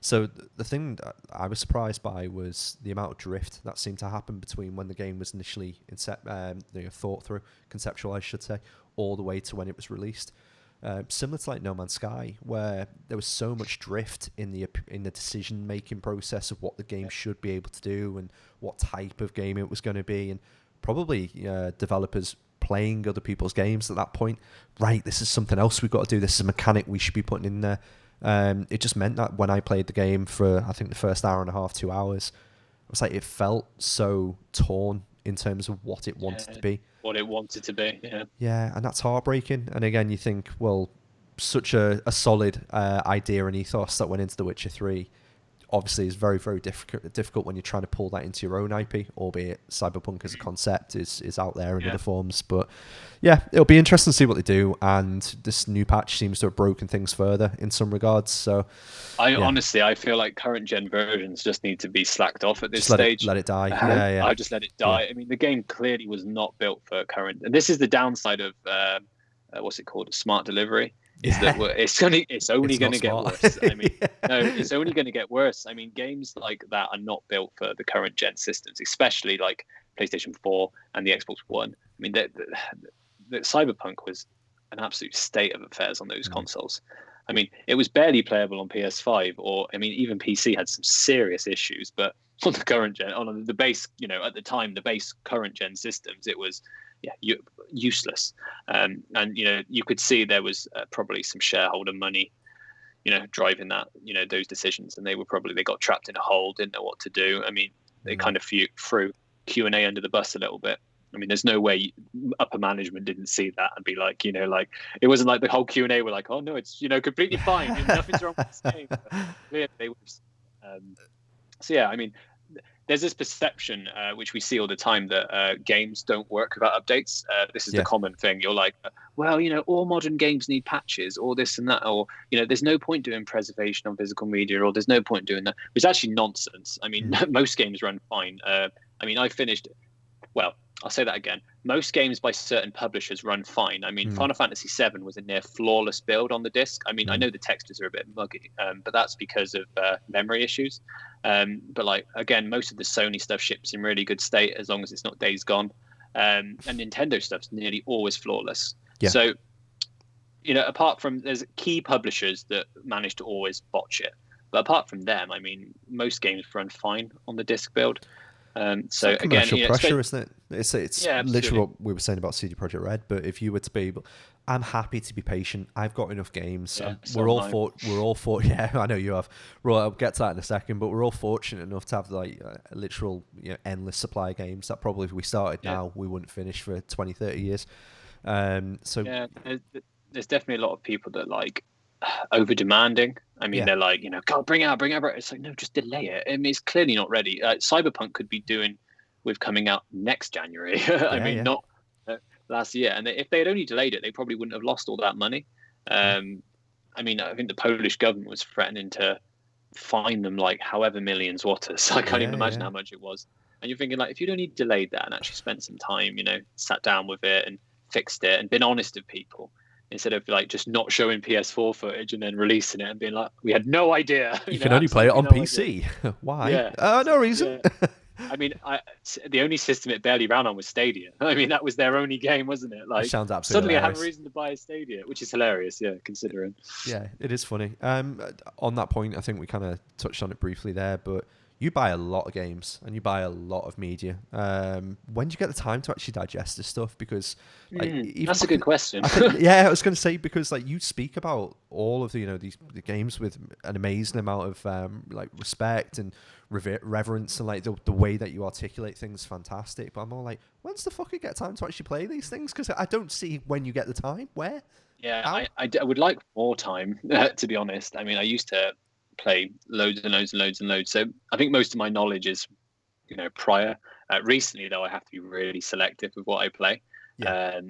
So the thing that I was surprised by was the amount of drift that seemed to happen between when the game was initially thought through, conceptualized, I should say, all the way to when it was released. Similar to like No Man's Sky, where there was so much drift in the decision making process of what the game should be able to do and what type of game it was going to be, and probably developers playing other people's games at that point. Right, this is something else we've got to do. This is a mechanic we should be putting in there. It just meant that when I played the game for, I think, the first hour and a half, 2 hours, it was like it felt so torn in terms of what it wanted to be. What it wanted to be, Yeah, and that's heartbreaking. And again, you think, well, such a solid idea and ethos that went into The Witcher 3, obviously is very, very difficult when you're trying to pull that into your own IP, albeit Cyberpunk as a concept is out there in other forms. But yeah, it'll be interesting to see what they do, and this new patch seems to have broken things further in some regards. So honestly, I feel like current gen versions just need to be slacked off at this just stage. let it die. Yeah. I just let it die. I mean, the game clearly was not built for current, and this is the downside of what's it called, smart delivery. Is that it's only going to get worse. I mean, no, it's only going to get worse. I mean, games like that are not built for the current gen systems, especially like PlayStation 4 and the Xbox One. I mean, the Cyberpunk was an absolute state of affairs on those consoles. I mean, it was barely playable on PS5, or I mean, even PC had some serious issues. But on the current gen, on the base, at the time, the base current gen systems, it was useless. And you could see there was probably some shareholder money, driving that, those decisions, and they got trapped in a hole, didn't know what to do. I mean, they kind of threw Q&A under the bus a little bit. I mean, there's no way upper management didn't see that and be like, it wasn't like the whole Q&A were like, oh no, it's completely fine, nothing's wrong with this game. But they were. So yeah, I mean, there's this perception which we see all the time that games don't work without updates. This is the common thing. You're like, well, all modern games need patches, or this and that, or there's no point doing preservation on physical media, or there's no point doing that. It's actually nonsense. I mean, most games run fine. I mean, I'll say that again. Most games by certain publishers run fine. I mean, Final Fantasy VII was a near flawless build on the disc. I mean, I know the textures are a bit muggy, but that's because of memory issues. But like, again, most of the Sony stuff ships in really good state as long as it's not days gone. And Nintendo stuff's nearly always flawless. Yeah. So, apart from, there's key publishers that manage to always botch it. But apart from them, I mean, most games run fine on the disc build. So like commercial again, pressure, isn't it? It's yeah, literally what we were saying about CD Projekt Red. But if you were to be able, I'm happy to be patient. I've got enough games. Yeah, we're all for. Yeah, I know you have. I'll get to that in a second. But we're all fortunate enough to have like a literal, endless supply of games that probably if we started now we wouldn't finish for 20, 30 years. So yeah, there's definitely a lot of people that like over demanding. I mean, they're like, God, bring it out. It's like, no, just delay it. I mean, it's clearly not ready. Cyberpunk could be doing with coming out next January. Not last year. And if they had only delayed it, they probably wouldn't have lost all that money. I mean, I think the Polish government was threatening to fine them like however millions waters. I can't even imagine how much it was. And you're thinking, like, if you'd only delayed that and actually spent some time, sat down with it and fixed it and been honest with people, instead of like just not showing PS4 footage and then releasing it and being like, we had no idea. You can only play it on PC. Why? Yeah. No reason. Yeah. I mean, the only system it barely ran on was Stadia. I mean, that was their only game, wasn't it? Like, sounds absolutely suddenly hilarious. I have a reason to buy a Stadia, which is hilarious, considering. Yeah, it is funny. On that point, I think we kind of touched on it briefly there, but you buy a lot of games and you buy a lot of media. When do you get the time to actually digest this stuff? Because that's a good question. I was going to say, because like you speak about all of the the games with an amazing amount of like respect and reverence, and like the way that you articulate things, fantastic. But I'm all like, when's the fuck you get time to actually play these things? Because I don't see when you get the time. Where? Yeah, I would like more time, to be honest. I mean, I used to play loads and loads and loads and loads. So I think most of my knowledge is, prior. Recently, though, I have to be really selective with what I play. Yeah.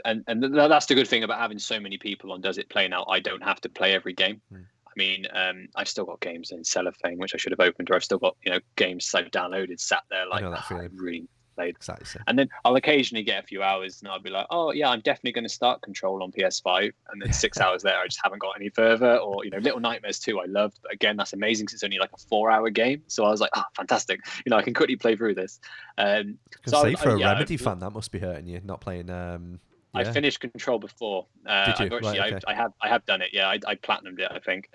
And that's the good thing about having so many people on Does It Play now. I don't have to play every game. I mean, I've still got games in cellophane, which I should have opened, or I've still got, games I've downloaded, sat there like, I really played. Exactly. And then I'll occasionally get a few hours and I'll be like, oh yeah, I'm definitely going to start Control on PS5, and then 6 hours there I just haven't got any further. Or Little Nightmares 2 I loved, but again, that's amazing because it's only like a 4-hour game, so I was like, fantastic, I can quickly play through this. For a Remedy fan, that must be hurting you not playing. I finished Control before. Did you? I have done it. Yeah, I platinumed it. I think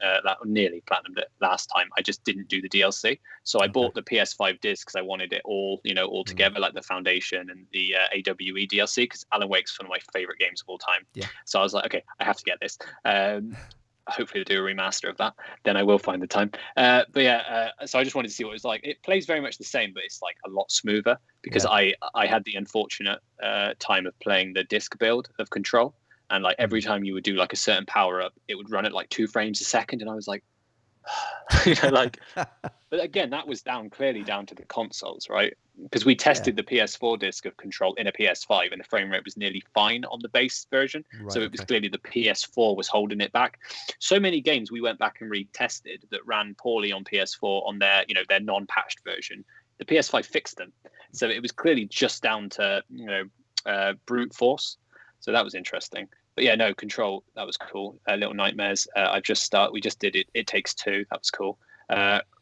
nearly platinumed it last time. I just didn't do the DLC. So I bought the PS5 disc because I wanted it all, all together, like the Foundation and the AWE DLC. Because Alan Wake's one of my favorite games of all time. Yeah. So I was like, okay, I have to get this. Hopefully to do a remaster of that, then I will find the time. So I just wanted to see what it was like. It plays very much the same, but it's like a lot smoother because I had the unfortunate time of playing the disc build of Control, and like every time you would do like a certain power up, it would run at like 2 frames a second, and I was like, Like, but again, that was clearly down to the consoles, right? Because we Yeah. tested the PS4 disc of Control in a PS5, and the frame rate was nearly fine on the base version. Right. So it was Okay. clearly the PS4 was holding it back. So many games we went back and retested that ran poorly on PS4 on their, their non-patched version. The PS5 fixed them, so it was clearly just down to brute force. So that was interesting. But yeah, no, Control, that was cool. Little Nightmares, we just did it. It Takes Two, that was cool.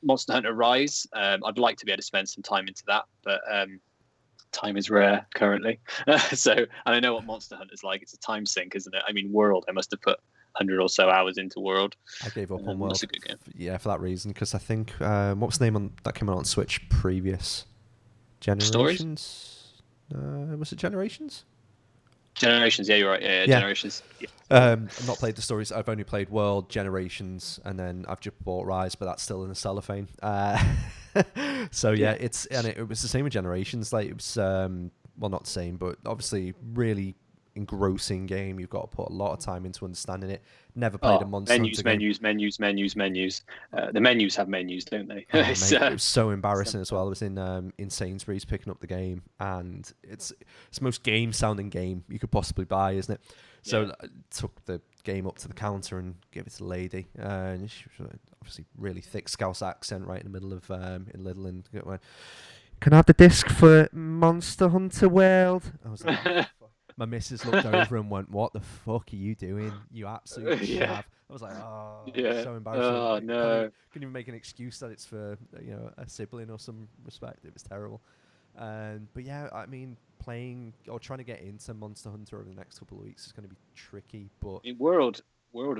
Monster Hunter Rise, I'd like to be able to spend some time into that, but time is rare currently. And I know what Monster Hunter's like. It's a time sink, isn't it? I mean, World, I must have put 100 or so hours into World. I gave up on World. That's a good game. Yeah, for that reason, because I think what was the name that came out on Switch previous? Generations? Was it Generations? Generations, yeah, you're right. Yeah. Generations. Yeah. I've not played the stories. I've only played World, Generations, and then I've just bought Rise, but that's still in the cellophane. So yeah, it was the same with Generations. Like it was, well, not the same, but obviously really engrossing game. You've got to put a lot of time into understanding it. Never played a Monster Hunter game. Menus. The menus have menus, don't they? Oh, mate, it was so embarrassing as well. I was in Sainsbury's picking up the game, and it's the most game-sounding game you could possibly buy, isn't it? So I took the game up to the counter and gave it to the lady, and she was obviously really thick Scouse accent right in the middle of in Lidl, and went, "Can I have the disc for Monster Hunter World?" I was like, "Oh, fuck." My missus looked over and went, "What the fuck are you doing? You absolute chav." I was like, "Oh, so embarrassing." Oh, no. Couldn't even make an excuse that it's for a sibling or some respect. It was terrible. But yeah, I mean, playing or trying to get into Monster Hunter over the next couple of weeks is going to be tricky. But World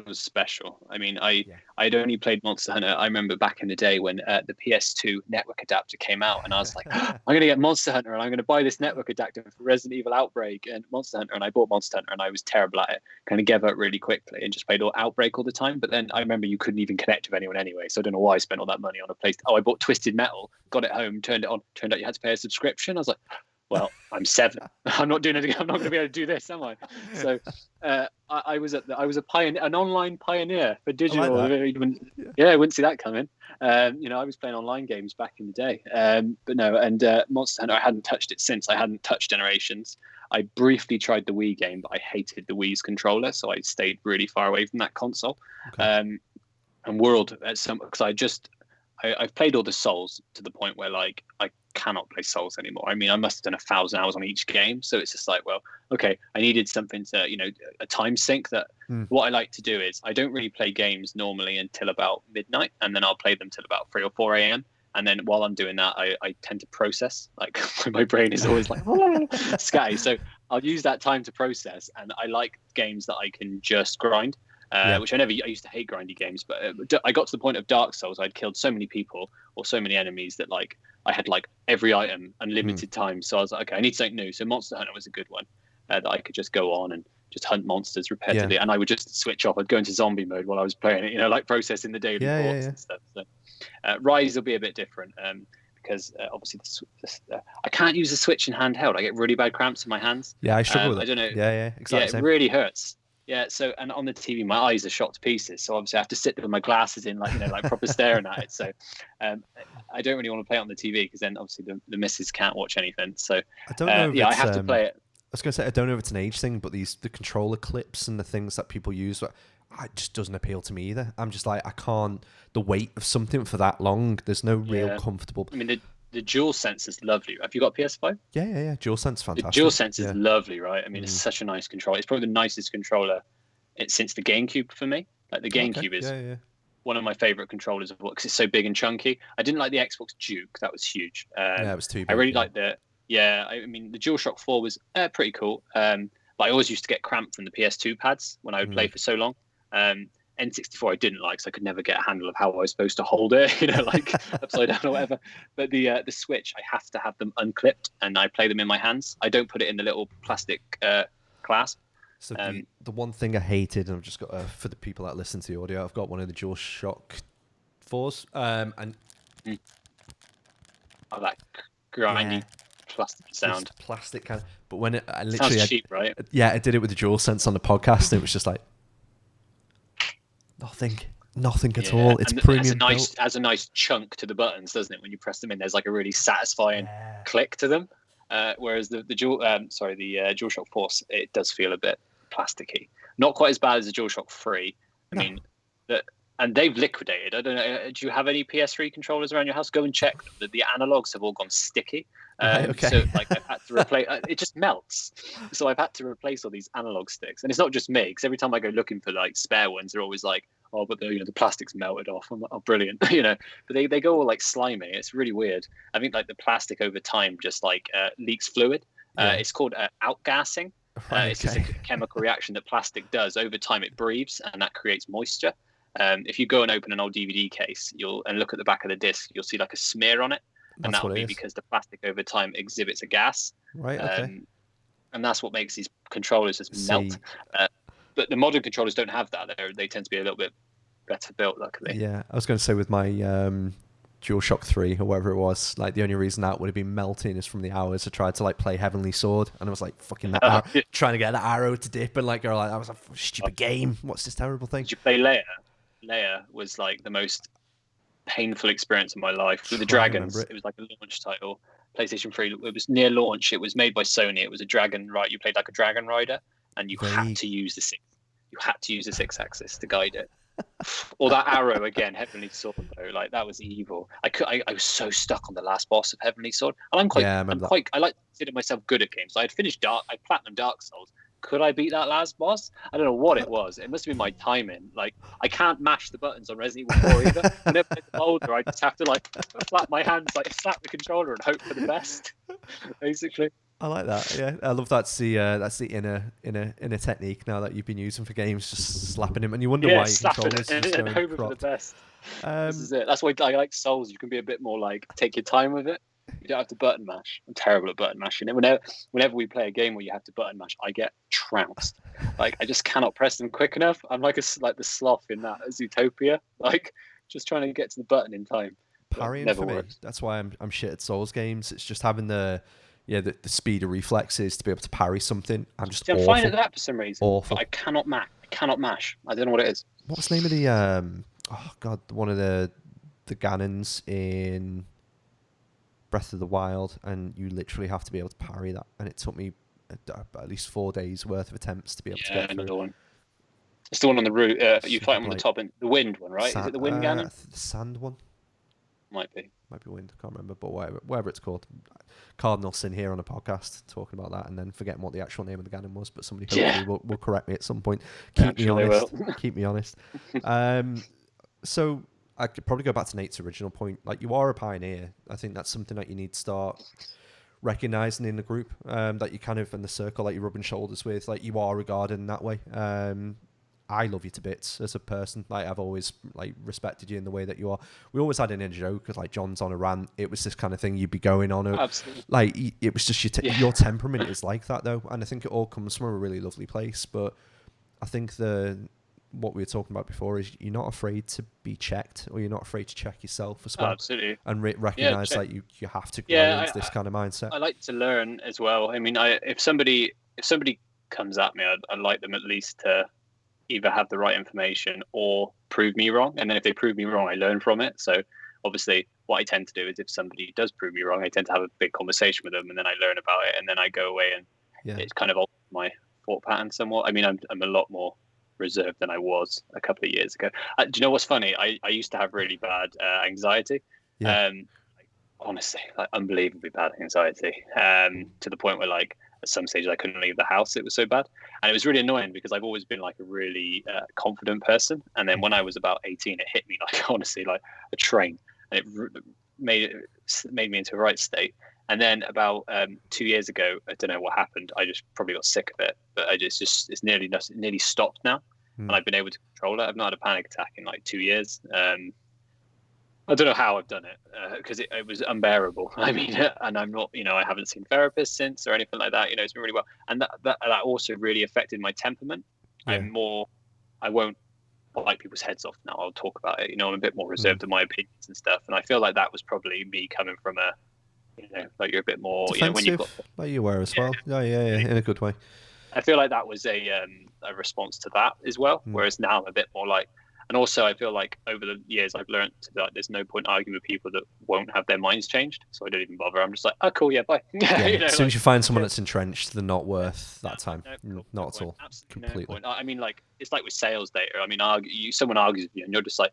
was special. I mean, I'd only played Monster Hunter. I remember back in the day when the PS2 network adapter came out, and I was like, I'm going to get Monster Hunter, and I'm going to buy this network adapter for Resident Evil Outbreak and Monster Hunter. And I bought Monster Hunter, and I was terrible at it. Kind of gave up really quickly and just played Outbreak all the time. But then I remember you couldn't even connect with anyone anyway, so I don't know why I spent all that money on a place. Oh, I bought Twisted Metal, got it home, turned it on. Turned out you had to pay a subscription. I was like, well, I'm 7. I'm not doing anything. I'm not going to be able to do this, am I? So I was a pioneer, an online pioneer for digital. I wouldn't see that coming. I was playing online games back in the day. But no, and Monster Hunter, I hadn't touched it since. I hadn't touched Generations. I briefly tried the Wii game, but I hated the Wii's controller, so I stayed really far away from that console. Okay. And World, because I've played all the Souls to the point where like I cannot play Souls anymore. I mean, I must have done 1,000 hours on each game, so it's just like, well, okay, I needed something to, a time sink. That what I like to do is I don't really play games normally until about midnight, and then I'll play them till about 3 or 4 a.m. And then while I'm doing that, I tend to process. Like my brain is always like scatty, so I'll use that time to process. And I like games that I can just grind. Which I used to hate grindy games, but I got to the point of Dark Souls. I'd killed so many people or so many enemies that like I had like every item unlimited time. So I was like, okay, I need something new. So Monster Hunter was a good one that I could just go on and just hunt monsters repetitively, and I would just switch off. I'd go into zombie mode while I was playing it, like processing the daily reports and stuff. So Rise will be a bit different because obviously I can't use the Switch in handheld. I get really bad cramps in my hands. Yeah, I struggle with it. I don't know. Yeah, exactly. It really hurts. Yeah, so and on the TV, my eyes are shot to pieces. So obviously, I have to sit there with my glasses in, like proper staring at it. So I don't really want to play it on the TV because then obviously the missus can't watch anything. So I don't know. If I have to play it. I was going to say I don't know if it's an age thing, but the controller clips and the things that people use, it just doesn't appeal to me either. I'm just like I can't. The weight of something for that long. There's no real comfortable. I mean the DualSense is lovely. Have you got PS5? Yeah. DualSense, fantastic. The DualSense is lovely, right? I mean, it's such a nice controller. It's probably the nicest controller since the GameCube for me. Like the GameCube is one of my favorite controllers of all because it's so big and chunky. I didn't like the Xbox Duke; that was huge. It was too big. I really liked the. Yeah, I mean, the DualShock 4 was pretty cool. But I always used to get cramped from the PS2 pads when I would play for so long. N64 I didn't like, so I could never get a handle of how I was supposed to hold it, like upside down or whatever. But the Switch, I have to have them unclipped, and I play them in my hands. I don't put it in the little plastic clasp. So the one thing I hated, and I've just got for the people that listen to the audio, I've got one of the DualShock 4s, and I like grindy plastic sound. Just plastic kind of, but when I literally sounds cheap, right? Yeah, I did it with the DualSense on the podcast, and it was just like nothing. Nothing at Yeah, all. It's and it premium built. has a nice chunk to the buttons, doesn't it? When you press them in, there's like a really satisfying click to them. Whereas the DualShock Force, it does feel a bit plasticky. Not quite as bad as the DualShock 3. I No. mean, and they've liquidated. I don't know. Do you have any PS3 controllers around your house? Go and check them. The analogs have all gone sticky. Right, okay. So like I've had to replace. It just melts. So I've had to replace all these analog sticks, and it's not just me. Because every time I go looking for like spare ones, they're always like, "Oh, but the plastic's melted off." I'm like, "Oh, brilliant!" But they go all like slimy. It's really weird. I think like the plastic over time just like leaks fluid. It's called outgassing. Right, It's just a chemical reaction that plastic does over time. It breathes, and that creates moisture. If you go and open an old DVD case, and look at the back of the disc, you'll see like a smear on it, and That's that'll what it be is. because the plastic over time exhibits a gas. Right, okay. And that's what makes these controllers just melt. But the modern controllers don't have that. They tend to be a little bit better built, luckily. Yeah, I was going to say with my DualShock 3 or whatever it was, like the only reason that would have been melting is from the hours I tried to like play Heavenly Sword, and I was like fucking trying to get that arrow to dip, and like go like, that was a stupid game. What's this terrible thing? Did you play Leia? Leia was like the most painful experience of my life with the dragons. It was like a launch title, PlayStation 3. It was near launch. It was made by Sony. It was a dragon ride. You played like a dragon rider, and you had to use the six axis to guide it. Or that arrow again, Heavenly Sword though, like that was evil. I was so stuck on the last boss of Heavenly Sword, and I like to consider myself good at games. I had finished I platinum Dark Souls. Could I beat that last boss? I don't know what it was. It must have been my timing. Like I can't mash the buttons on Resident Evil 4 either. Whenever I get the boulder, I just have to like flap my hands, like slap the controller, and hope for the best. Basically. I like that. Yeah, I love that's the inner technique now that you've been using for games, just slapping him, and you wonder why your controller's just going hoping for the best. This is it. That's why I like Souls. You can be a bit more like take your time with it. You don't have to button mash. I'm terrible at button mashing. And whenever we play a game where you have to button mash, I get trounced. Like I just cannot press them quick enough. I'm like the sloth in that Zootopia, like just trying to get to the button in time. Parrying for me. That's why I'm shit at Souls games. It's just having the speed of reflexes to be able to parry something. I'm fine at that for some reason. Awful. But I cannot mash. I don't know what it is. What's the name of the one of the Ganons in Breath of the Wild, and you literally have to be able to parry that, and it took me at least 4 days worth of attempts to be able to get through. Another one. It's the one on the route. You fight him on the top, and the wind one, right? Is it the wind Ganon? The sand one. Might be wind. I can't remember, but whatever it's called. Cardinal sin here on a podcast talking about that, and then forgetting what the actual name of the Ganon was. But somebody hopefully will correct me at some point. Keep me honest. So I could probably go back to Nate's original point. Like, you are a pioneer. I think that's something that you need to start recognizing in the group, that you kind of in the circle that you're rubbing shoulders with. Like, you are regarded in that way. I love you to bits as a person. Like, I've always like respected you in the way that you are. We always had an inner joke because like John's on a rant. It was this kind of thing you'd be going on. Absolutely. Like it was just your temperament is like that though, and I think it all comes from a really lovely place. But I think what we were talking about before is you're not afraid to be checked, or you're not afraid to check yourself as well. Absolutely. And recognize that you have to grow into this kind of mindset. I like to learn as well. I mean, if somebody comes at me, I'd like them at least to either have the right information or prove me wrong. And then if they prove me wrong, I learn from it. So obviously what I tend to do is if somebody does prove me wrong, I tend to have a big conversation with them, and then I learn about it, and then I go away, and it's kind of altered my thought pattern somewhat. I mean, I'm a lot more reserved than I was a couple of years ago. Do you know what's funny? I used to have really bad anxiety. Honestly, like unbelievably bad anxiety, to the point where like at some stages I couldn't leave the house. It was so bad, and it was really annoying because I've always been like a really confident person. And then when I was about 18, it hit me like honestly like a train, and it made me into a right state. And then about 2 years ago, I don't know what happened. I just probably got sick of it, but it's nearly stopped now, and I've been able to control it. I've not had a panic attack in like 2 years. I don't know how I've done it because it was unbearable. I mean, and I'm not, I haven't seen therapists since or anything like that. It's been really well, and that also really affected my temperament. Yeah. I won't bite people's heads off now. I'll talk about it. I'm a bit more reserved in my opinions and stuff, and I feel like that was probably me coming from a, like you're a bit more defensive, when you've got like you were as well. Yeah, in a good way. I feel like that was a response to that as well. Whereas now I'm a bit more like, And also, I feel like over the years, I've learned that there's no point arguing with people that won't have their minds changed. So I don't even bother. I'm just like, oh, cool, yeah, bye. Yeah, as soon Like, as you find someone that's entrenched, they're not worth no, that time. no, cool, no Not at point. all. Absolutely no Completely. point. I mean, like, it's like with sales data. I mean, someone argues with you, and you're just like,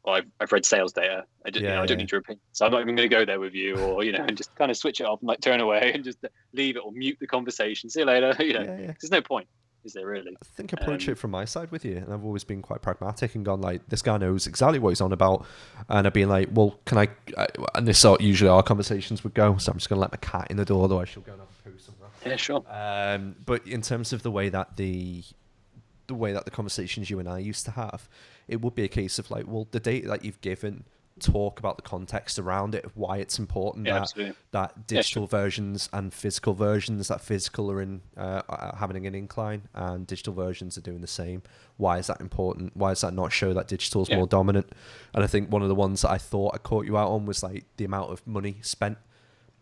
well, I've read sales data. I don't Yeah. need your opinion, so I'm not even going to go there with you, or and just kind of switch it off and like turn away and just leave it or mute the conversation. See you later. Yeah. There's no point, is there really? I think I approach it from my side with you, and I've always been quite pragmatic and gone like, this guy knows exactly what he's on about, and I've been like, well, can I? And this sort usually our conversations would go, so I'm just going to let my cat in the door, otherwise she'll go and have a poo somewhere. Yeah, sure. But in terms of the way that the conversations you and I used to have, it would be a case of like, well, the data that you've given, talk about the context around it, of why it's important that digital versions and physical versions, that physical are in having an incline and digital versions are doing the same. Why is that important? Why does that not show that digital is more dominant? And I think one of the ones that I thought I caught you out on was like the amount of money spent.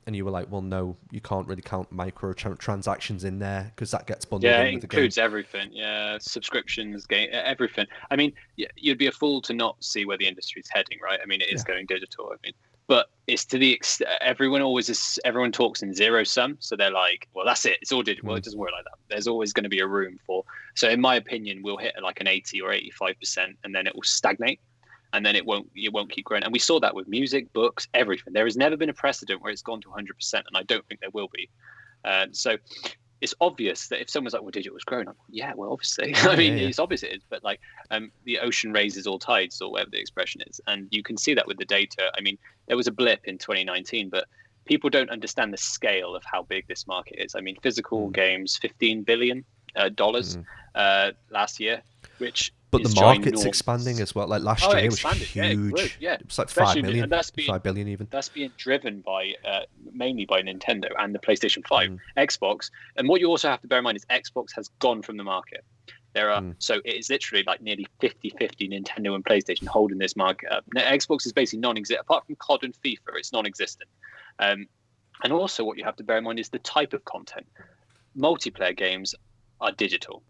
And you were like, well, no, you can't really count micro transactions in there because that gets bundled in with the game. Yeah, it includes everything. Yeah, subscriptions, game, everything. I mean, you'd be a fool to not see where the industry's heading, right? I mean, it is going digital. I mean, but it's to the extent everyone talks in zero sum. So they're like, well, that's it. It's all digital. Well, it doesn't work like that. There's always going to be a room for. So in my opinion, we'll hit like an 80 or 85%, and then it will stagnate. And then it won't keep growing. And we saw that with music, books, everything. There has never been a precedent where it's gone to 100%, and I don't think there will be. So it's obvious that if someone's like, well, digital was growing, I'm like, yeah, well, obviously. I mean, it's obvious it is, but like the ocean raises all tides, or whatever the expression is. And you can see that with the data. I mean, there was a blip in 2019, but people don't understand the scale of how big this market is. I mean, physical games, $15 billion last year, which... But the market's expanding as well. Like last year, it was huge. Yeah, it was like 5 million, and that's 5 billion even. That's being driven by mainly by Nintendo and the PlayStation 5, Xbox. And what you also have to bear in mind is Xbox has gone from the market. There are so it is literally like nearly 50-50 Nintendo and PlayStation holding this market up. Now, Xbox is basically non-existent. Apart from COD and FIFA, it's non-existent. And also what you have to bear in mind is the type of content. Multiplayer games are digital.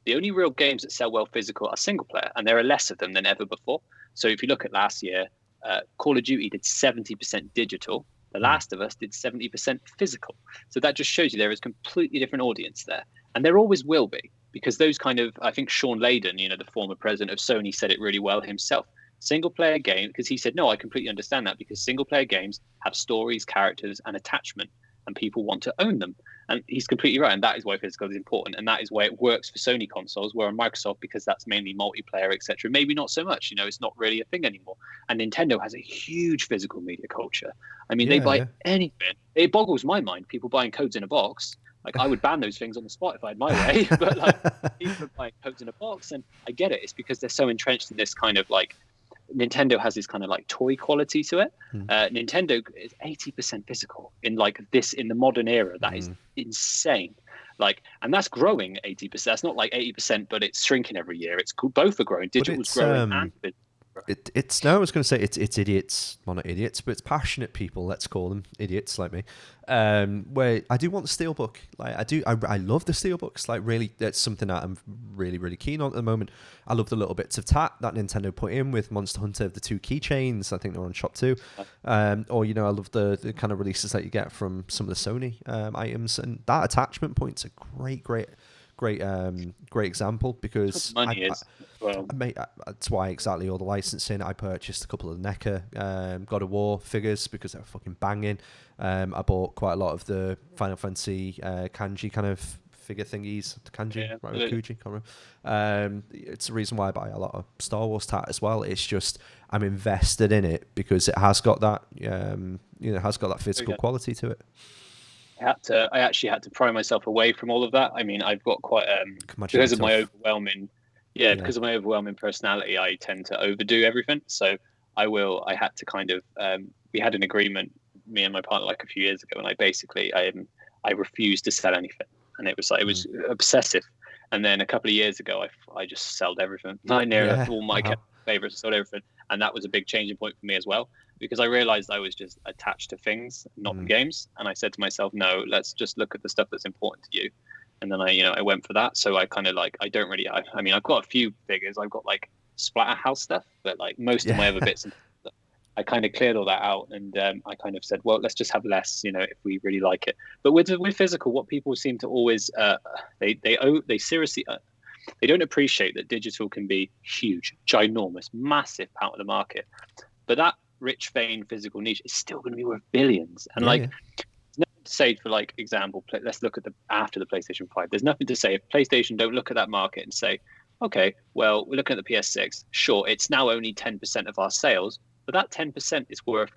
The only real games that sell well physical are single player, and there are less of them than ever before. So if you look at last year, Call of Duty did 70% digital. The Last of Us did 70% physical. So that just shows you there is a completely different audience there. And there always will be, because those kind of, I think Sean Layden, the former president of Sony, said it really well himself. Single player game, because he said, no, I completely understand that, because single player games have stories, characters, and attachment, and people want to own them. And he's completely right. And that is why physical is important. And that is why it works for Sony consoles, where on Microsoft, because that's mainly multiplayer, etc., maybe not so much. It's not really a thing anymore. And Nintendo has a huge physical media culture. I mean, they buy anything. It boggles my mind. People buying codes in a box. Like, I would ban those things on the spot if I had my way. But like, people are buying codes in a box. And I get it. It's because they're so entrenched in this kind of like, Nintendo has this kind of like toy quality to it. Nintendo is 80% physical in the modern era. That is insane. And that's growing 80%. That's not like 80%, but it's shrinking every year. Both are growing. Digital's growing and it's no, I was going to say it's idiots, well, not idiots, but it's passionate people. Let's call them idiots like me. Where I do want the steelbook. I love the steelbooks. Like, really, that's something that I'm really, really keen on at the moment. I love the little bits of tat that Nintendo put in with Monster Hunter, the 2 keychains. I think they're on shop too. I love the kind of releases that you get from some of the Sony items, and that attachment point's a great example, because money is. Well, that's why exactly all the licensing. I purchased a couple of the NECA God of War figures because they were fucking banging. I bought quite a lot of the Final Fantasy kanji kind of figure thingies. Kanji, right? With Kuji, can't remember. It's the reason why I buy a lot of Star Wars tat as well. It's just I'm invested in it because it has got that, has got that physical quality to it. I actually had to pry myself away from all of that. I mean, I've got quite because of my overwhelming personality, I tend to overdo everything. So I had to kind of we had an agreement, me and my partner, like a few years ago, and I refused to sell anything, and it was obsessive. And then a couple of years ago, I just sold everything. All my favorites, sold everything, and that was a big changing point for me as well, because I realized I was just attached to things, not the games. And I said to myself, no, let's just look at the stuff that's important to you. And then I went for that. So I kind of I don't really, I've got a few figures. I've got Splatterhouse stuff, but like most of my other bits, I kind of cleared all that out, and I kind of said, well, let's just have less, if we really like it. But with physical, what people seem to always they seriously they don't appreciate that digital can be huge, ginormous, massive part of the market, but that rich vein physical niche is still going to be worth billions. And there's nothing to say, for like example, let's look at after the PlayStation 5. There's nothing to say if PlayStation don't look at that market and say, okay, well, we're looking at the PS6. Sure, it's now only 10% of our sales, but that 10% is worth,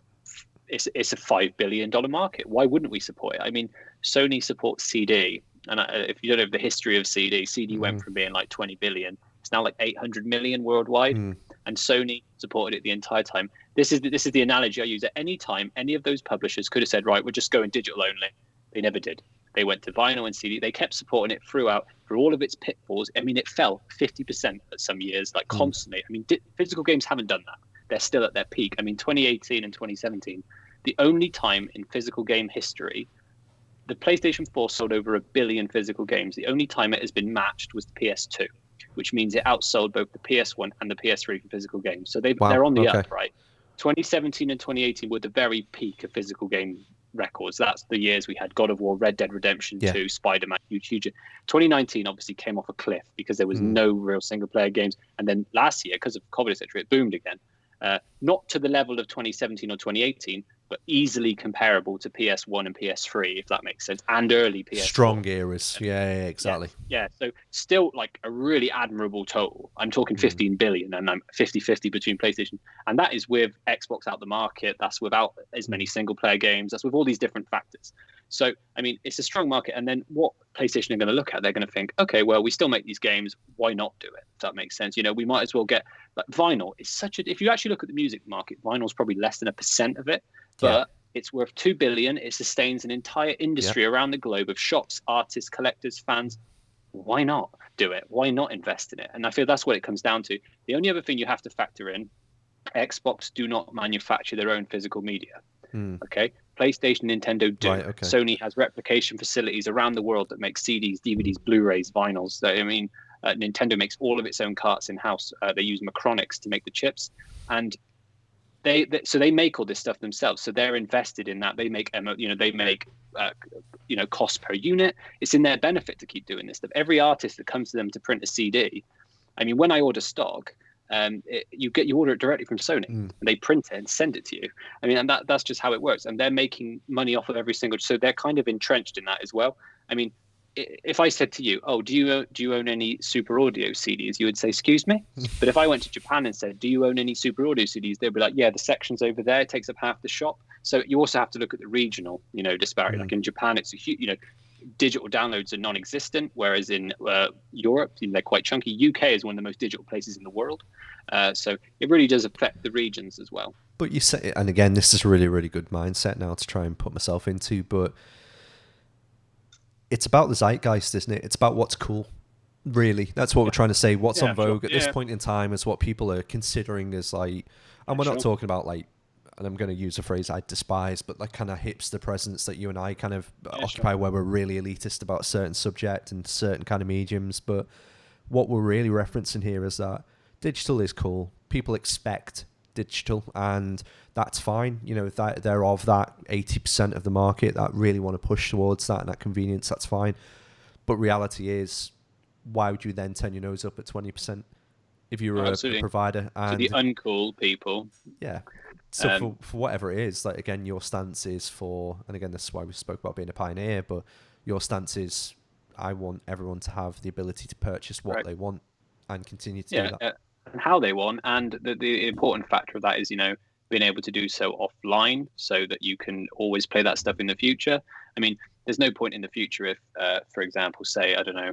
it's a $5 billion market. Why wouldn't we support it? I mean, Sony supports CD. And if you don't know the history of CD went from being like 20 billion. It's now like 800 million worldwide. And Sony supported it the entire time. This is the analogy I use. At any time, any of those publishers could have said, right, we're just going digital only. They never did. They went to vinyl and CD. They kept supporting it through all of its pitfalls. I mean, it fell 50% at some years, like constantly. I mean, physical games haven't done that. They're still at their peak. I mean, 2018 and 2017, the only time in physical game history, the PlayStation 4 sold over 1 billion physical games. The only time it has been matched was the PS2, which means it outsold both the PS1 and the PS3 for physical games. So they're on the up, right? 2017 and 2018 were the very peak of physical game records. That's the years we had God of War, Red Dead Redemption 2, Spider-Man, huge. 2019 obviously came off a cliff because there was no real single-player games. And then last year, because of COVID, etc., it boomed again. Not to the level of 2017 or 2018, but easily comparable to PS1 and PS3, if that makes sense, and early PS4. Strong eras. Yeah, exactly. Yeah, so still like a really admirable total. I'm talking 15 billion, and I'm 50-50 between PlayStation. And that is with Xbox out the market. That's without as many single-player games. That's with all these different factors. So, I mean, it's a strong market. And then what PlayStation are going to look at, they're going to think, okay, well, we still make these games. Why not do it? If that makes sense. We might as well get, like, vinyl is if you actually look at the music market, vinyl is probably less than 1% of it, but it's worth 2 billion. It sustains an entire industry around the globe of shops, artists, collectors, fans. Why not do it? Why not invest in it? And I feel that's what it comes down to. The only other thing you have to factor in, Xbox do not manufacture their own physical media. Okay, PlayStation, Nintendo do. Right, okay. Sony has replication facilities around the world that make CDs, DVDs, Blu-rays, vinyls. So, I mean, Nintendo makes all of its own carts in house. They use Macronics to make the chips, and they make all this stuff themselves. So they're invested in that. They make cost per unit. It's in their benefit to keep doing this stuff. Every artist that comes to them to print a CD, I mean, when I order stock, you order it directly from Sony, and they print it and send it to you. I mean, and that's just how it works. And they're making money off of every single. So they're kind of entrenched in that as well. I mean, if I said to you, "Oh, do you own any Super Audio CDs?" you would say, "Excuse me." But if I went to Japan and said, "Do you own any Super Audio CDs?" they'd be like, "Yeah, the section's over there. It takes up half the shop." So you also have to look at the regional, disparity. Like in Japan, it's a huge, digital downloads are non-existent, whereas in Europe, they're quite chunky. UK is one of the most digital places in the world, so it really does affect the regions as well. But you say, and again, this is a really, really good mindset now to try and put myself into, but it's about the zeitgeist, isn't it? It's about what's cool. Really, that's what we're trying to say. What's on vogue at this point in time is what people are considering as like, and we're not talking about like, and I'm going to use a phrase I despise, but like kind of hipster presence that you and I kind of occupy, where we're really elitist about a certain subject and certain kind of mediums. But what we're really referencing here is that digital is cool. People expect digital, and that's fine. That they're of that 80% of the market that really want to push towards that and that convenience. That's fine. But reality is, why would you then turn your nose up at 20% if you're a provider? And to the uncool people. Yeah. So for whatever it is, like, again, your stance is for, and again, this is why we spoke about being a pioneer, but your stance is, I want everyone to have the ability to purchase what they want and continue to do that. And how they want. And the important factor of that is, being able to do so offline so that you can always play that stuff in the future. I mean, there's no point in the future if, for example, say, I don't know,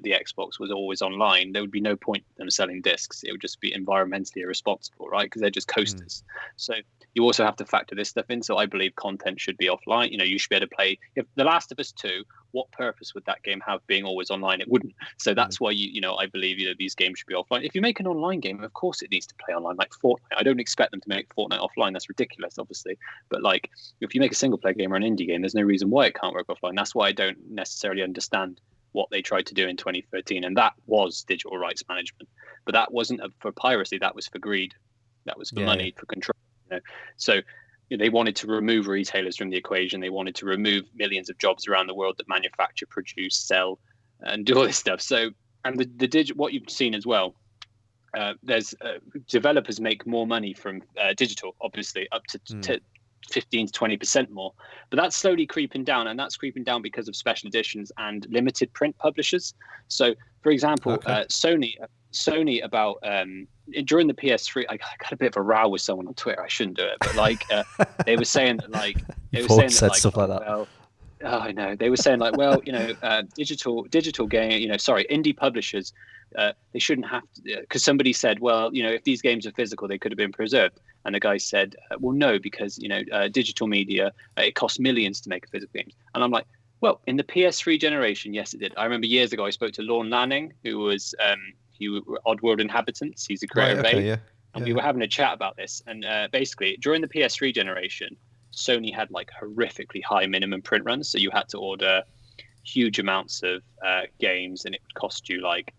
the Xbox was always online. There would be no point in them selling discs. It would just be environmentally irresponsible, right? Because they're just coasters. So you also have to factor this stuff in. So I believe content should be offline. You should be able to play. If The Last of Us 2, what purpose would that game have being always online? It wouldn't. So that's why I believe these games should be offline. If you make an online game, of course it needs to play online, like Fortnite. I don't expect them to make Fortnite offline. That's ridiculous, obviously. But like, if you make a single player game or an indie game, there's no reason why it can't work offline. That's why I don't necessarily understand what they tried to do in 2013, and that was digital rights management. But that wasn't for piracy; that was for greed, that was for Yeah. money, for control. So they wanted to remove retailers from the equation. They wanted to remove millions of jobs around the world that manufacture, produce, sell, and do all this stuff. So, and what you've seen as well, there's developers make more money from digital, obviously, up to 15 to 20% more, but that's slowly creeping down, and that's creeping down because of special editions and limited print publishers. So, for example, Sony about during the PS3, I got a bit of a row with someone on Twitter. I shouldn't do it, but like they were saying that Stuff like that. Well, oh, I know. They were saying like, well, digital game, indie publishers, they shouldn't have to, because somebody said, well, if these games are physical, they could have been preserved. And the guy said, well, no, because, digital media, it costs millions to make a physical game. And I'm like, well, in the PS3 generation, yes, it did. I remember years ago, I spoke to Lorne Lanning, who was Oddworld Inhabitants. He's the creator of Ape. And we were having a chat about this. And basically, during the PS3 generation, Sony had like horrifically high minimum print runs. So you had to order huge amounts of games, and it would cost you like,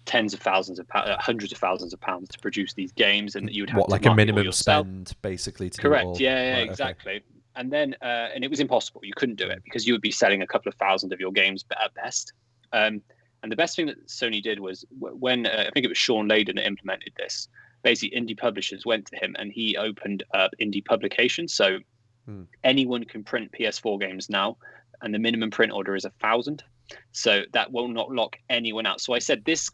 tens of thousands of hundreds of thousands of pounds to produce these games, and you'd have a minimum spend basically to correct do it all. yeah right, exactly okay. And then and it was impossible. You couldn't do it because you would be selling a couple of thousand of your games at best. And the best thing that Sony did was when I think it was Sean Layden that implemented this. Basically, indie publishers went to him and he opened up indie publications. So anyone can print PS4 games now, and the minimum print order is 1,000. So that will not lock anyone out. So I said this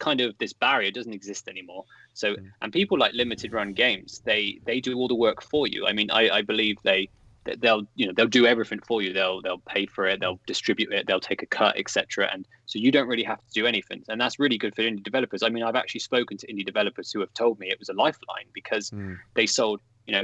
barrier doesn't exist anymore. So and people like limited run games, they do all the work for you. I mean, I believe they'll do everything for you. They'll pay for it, they'll distribute it, they'll take a cut, etc. And so you don't really have to do anything, and that's really good for indie developers. I mean, I've actually spoken to indie developers who have told me it was a lifeline because they sold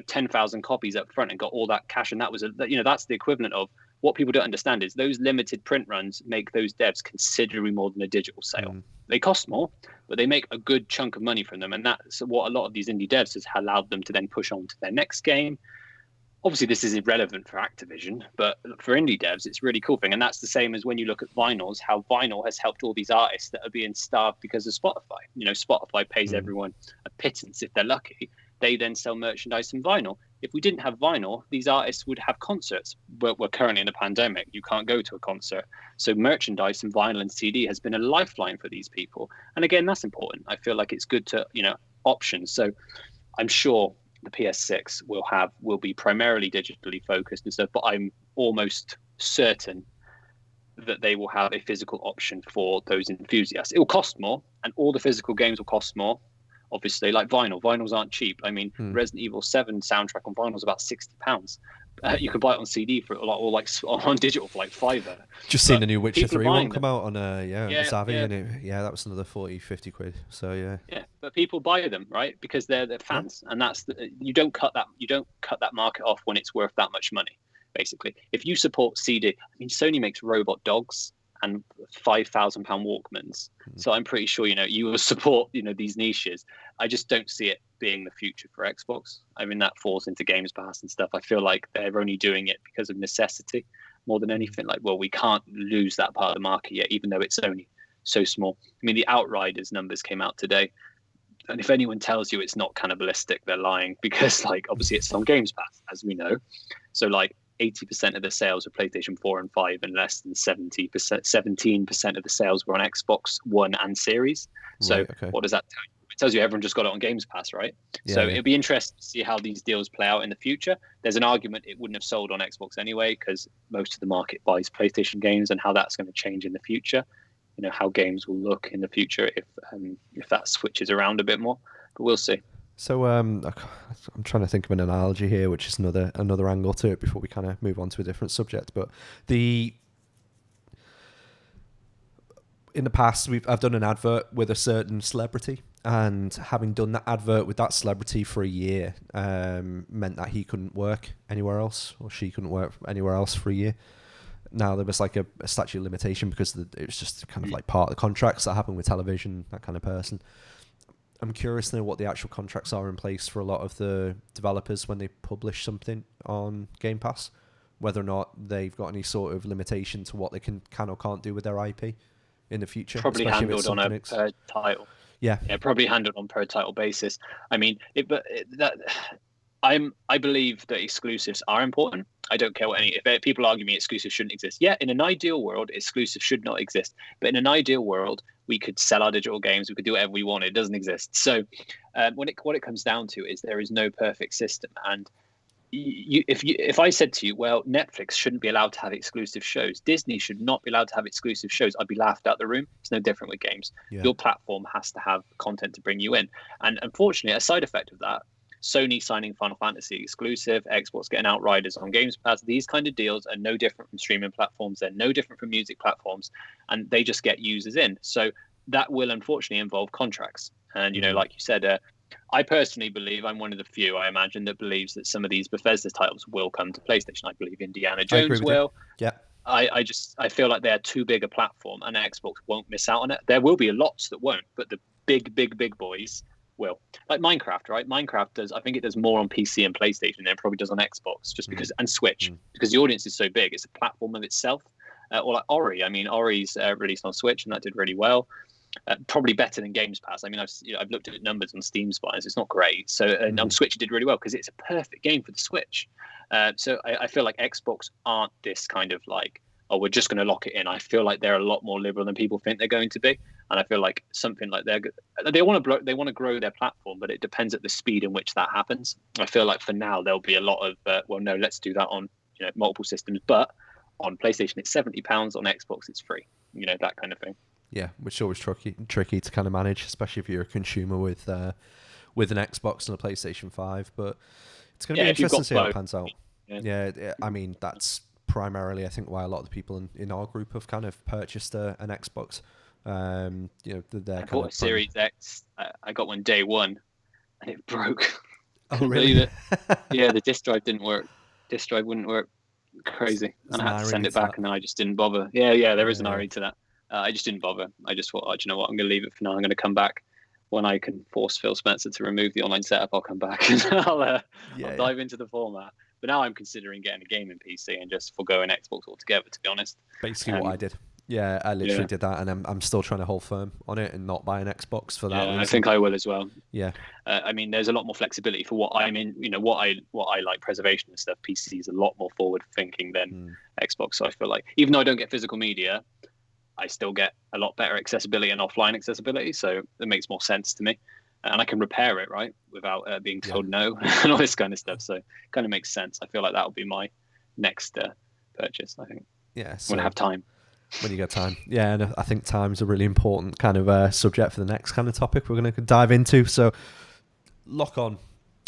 10,000 copies up front and got all that cash, and that was that's the equivalent of what people don't understand is those limited print runs make those devs considerably more than a digital sale. They cost more, but they make a good chunk of money from them, and that's what a lot of these indie devs has allowed them to then push on to their next game. Obviously, this is irrelevant for Activision, but for indie devs, it's a really cool thing. And that's the same as when you look at vinyls, how vinyl has helped all these artists that are being starved because of Spotify. Spotify pays everyone a pittance if they're lucky. They then sell merchandise and vinyl. If we didn't have vinyl, these artists would have concerts. But we're currently in a pandemic. You can't go to a concert. So merchandise and vinyl and CD has been a lifeline for these people. And again, that's important. I feel like it's good to, options. So I'm sure the PS6 will be primarily digitally focused and stuff, but I'm almost certain that they will have a physical option for those enthusiasts. It will cost more, and all the physical games will cost more. Obviously, like vinyl. Vinyls aren't cheap. I mean, Resident Evil 7 soundtrack on vinyl is about £60. You can buy it on CD for a lot, or like on digital for like £5. Just seen the new Witcher 3 one come out on Savvy, and that was another 40-50 quid. So yeah, but people buy them, right? Because they're fans, and that's you don't cut that market off when it's worth that much money. Basically, if you support CD, I mean, Sony makes robot dogs and £5,000 Walkmans. So I'm pretty sure, you will support, these niches. I just don't see it being the future for Xbox. I mean, that falls into Games Pass and stuff. I feel like they're only doing it because of necessity more than anything. Like, well, we can't lose that part of the market yet, even though it's only so small. I mean, the Outriders numbers came out today. And if anyone tells you it's not cannibalistic, they're lying, because like, obviously it's on Games Pass, as we know. So like, 80% of the sales were PlayStation 4 and 5, and less than 17% of the sales were on Xbox One and Series. So What does that tell you? It tells you everyone just got it on Games Pass, right? It'll be interesting to see how these deals play out in the future. There's an argument it wouldn't have sold on Xbox anyway, because most of the market buys PlayStation games, and how that's going to change in the future. How games will look in the future if that switches around a bit more. But we'll see. So I'm trying to think of an analogy here, which is another angle to it before we kind of move on to a different subject. But in the past, I've done an advert with a certain celebrity, and having done that advert with that celebrity for a year meant that he couldn't work anywhere else, or she couldn't work anywhere else for a year. Now there was like a statute of limitation because it was just kind of like part of the contracts that happen with television, that kind of person. I'm curious to know what the actual contracts are in place for a lot of the developers when they publish something on Game Pass. whether or not they've got any sort of limitation to what they can or can't do with their IP in the future. Probably Especially if it's handled on a something per title. yeah. Yeah, probably handled on per title basis. I mean, I believe that exclusives are important. I don't care what if people argue me exclusives shouldn't exist. Yeah, in an ideal world, exclusives should not exist. But in an ideal world, we could sell our digital games. We could do whatever we want. It doesn't exist. So, what it comes down to is there is no perfect system. And if I said to you, well, Netflix shouldn't be allowed to have exclusive shows, Disney should not be allowed to have exclusive shows, I'd be laughed out the room. It's no different with games. Yeah. Your platform has to have content to bring you in. And unfortunately, a side effect of that, Sony signing Final Fantasy exclusive, Xbox getting Outriders on Games Pass, these kind of deals are no different from streaming platforms. They're no different from music platforms, and they just get users in. So that will unfortunately involve contracts. And, like you said, I personally believe, I'm one of the few, I imagine, that believes that some of these Bethesda titles will come to PlayStation. I believe Indiana Jones will. Yeah. I feel like they're too big a platform, and Xbox won't miss out on it. There will be lots that won't, but the big boys will. Like Minecraft, right? I think it does more on PC and PlayStation than it probably does on Xbox, just because, and Switch, because the audience is so big. It's a platform of itself. Or like Ori. I mean, Ori's released on Switch, and that did really well. Probably better than Games Pass. I mean, I've looked at numbers on Steam Spies. It's not great. So on Switch, it did really well because it's a perfect game for the Switch. So I feel like Xbox aren't this kind of like, oh, we're just going to lock it in. I feel like they're a lot more liberal than people think they're going to be. And I feel like something like they want to grow their platform, but it depends at the speed in which that happens. I feel like for now there'll be a lot of well, no, let's do that on multiple systems, but on PlayStation it's £70, on Xbox it's free. That kind of thing. Yeah, which is always tricky to kind of manage, especially if you're a consumer with an Xbox and a PlayStation 5. But it's going to be interesting to see how it pans out. Yeah, I mean, that's primarily, I think, why a lot of the people in our group have kind of purchased an Xbox. I bought a Series X. I got one day one, and it broke. Oh, really? Yeah, the disc drive didn't work. Disc drive wouldn't work. Crazy. And I had to send it back, and then I just didn't bother. Yeah, there is an irony to that. I just didn't bother. I just thought, do you know what? I'm going to leave it for now. I'm going to come back when I can force Phil Spencer to remove the online setup. I'll come back and I'll dive into the format. But now I'm considering getting a gaming PC and just foregoing Xbox altogether, to be honest. Basically what I did. Yeah, I literally did that, and I'm still trying to hold firm on it and not buy an Xbox for that reason. I think I will as well. Yeah. I mean, there's a lot more flexibility for what I'm in. What I like, preservation and stuff. PC is a lot more forward thinking than Xbox. So I feel like, even though I don't get physical media, I still get a lot better accessibility and offline accessibility. So it makes more sense to me, and I can repair it right without being told no and all this kind of stuff. So it kind of makes sense. I feel like that will be my next purchase. I think. Yeah. When I have time. When you get time. Yeah, and I think time's a really important kind of subject for the next kind of topic we're going to dive into. So, lock on.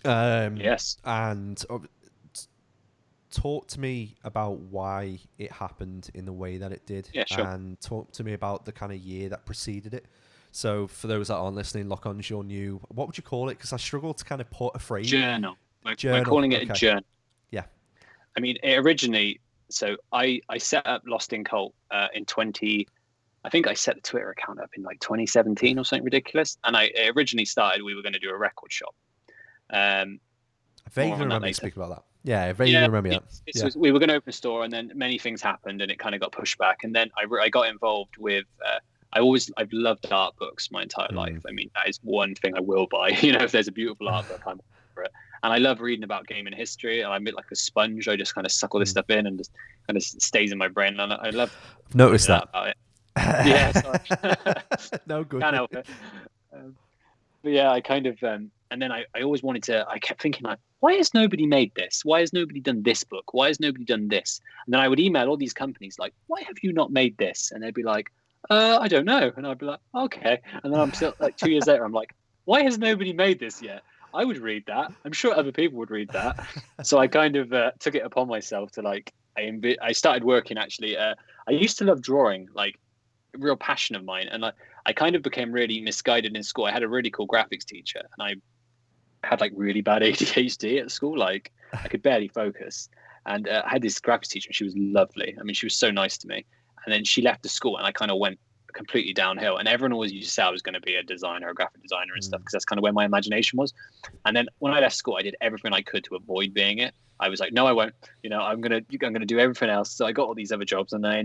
Yes. And talk to me about why it happened in the way that it did. Yeah, sure. And talk to me about the kind of year that preceded it. So, for those that aren't listening, Lock On's your new... What would you call it? Because I struggle to kind of put a phrase... Journal. We're calling it a journal. Yeah. I mean, it originally... So I set up Lost in Cult in 20. I think I set the Twitter account up in like 2017 or something ridiculous. And it originally started, we were going to do a record shop. I vaguely remember you speaking about that. Yeah, I vaguely remember that. We were going to open a store, and then many things happened, and it kind of got pushed back. And then I got involved with. I've loved art books my entire life. I mean, that is one thing I will buy. If there's a beautiful art book, I'm for it. And I love reading about gaming history. And I'm a bit like a sponge. I just kind of suck all this stuff in and just kind of stays in my brain. And I love. I've noticed that. About it. Yeah, sorry. No good. Can't help it. But yeah, I kind of. And then I always wanted to. I kept thinking like, why has nobody made this? Why has nobody done this book? Why has nobody done this? And then I would email all these companies like, why have you not made this? And they'd be like, I don't know. And I'd be like, okay. And then I'm still like 2 years later, I'm like, why has nobody made this yet? I would read that. I'm sure other people would read that. So I kind of took it upon myself to like, I started working actually. I used to love drawing, like a real passion of mine. And I kind of became really misguided in school. I had a really cool graphics teacher, and I had like really bad ADHD at school. Like I could barely focus. And I had this graphics teacher, and she was lovely. I mean, she was so nice to me. And then she left the school, and I kind of went completely downhill. And everyone always used to say I was going to be a designer, a graphic designer and stuff, because that's kind of where my imagination was. And then when I left school, I did everything I could to avoid being it. I was like, no, I won't. I'm gonna do everything else. So I got all these other jobs, and I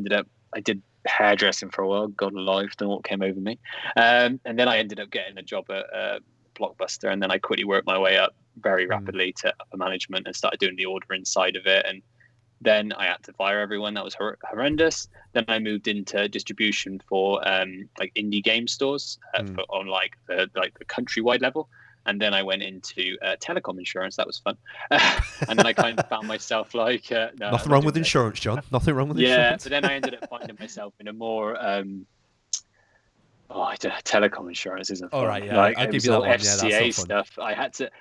did hairdressing for a while. God alive, don't know what came over me. And then I ended up getting a job at Blockbuster, and then I quickly worked my way up very rapidly to upper management and started doing the ordering side of it. And then I had to fire everyone. That was horrendous. Then I moved into distribution for like indie game stores on like the countrywide level. And then I went into telecom insurance. That was fun. And then I kind of found myself like nothing wrong with insurance, John. Nothing wrong with insurance. Yeah, but then I ended up finding myself in a more telecom insurance isn't fun. All right, yeah, like, I'll give you that one. FCA yeah, that's stuff. I had to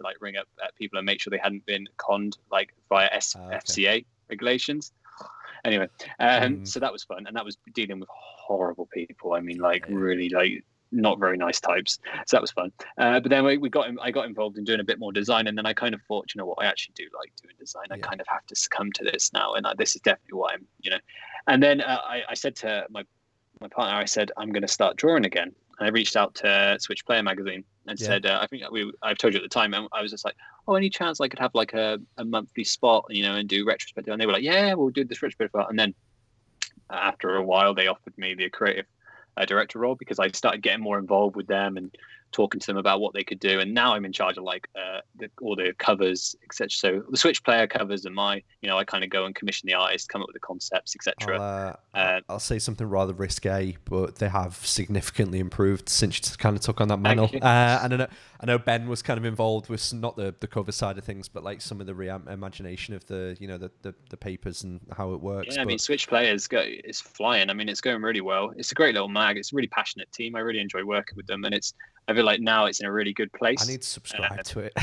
like ring up people and make sure they hadn't been conned like via FCA regulations. Anyway, so that was fun, and that was dealing with horrible people. I mean, like really like not very nice types. So that was fun. But then I got involved in doing a bit more design, and then I kind of thought, you know what, I actually do like doing design. I kind of have to succumb to this now, and this is definitely what I'm, And then I said to my partner, I said, I'm going to start drawing again. And I reached out to Switch Player magazine and said, I think I've told you at the time, and I was just like, oh, any chance I could have like a monthly spot, and do retrospective? And they were like, yeah, we'll do this retrospective. And then after a while, they offered me the creative director role because I started getting more involved with them and talking to them about what they could do. And now I'm in charge of like all the covers, etc. So the Switch Player covers are I kind of go and commission the artist, come up with the concepts, etc. I'll say something rather risque, but they have significantly improved since you kind of took on that mantle. And I know Ben was kind of involved with not the cover side of things, but like some of the reimagination of the papers and how it works. Yeah, I mean, Switch Players is flying. I mean, it's going really well. It's a great little mag. It's a really passionate team. I really enjoy working with them, and I feel like now it's in a really good place. I need to subscribe to it.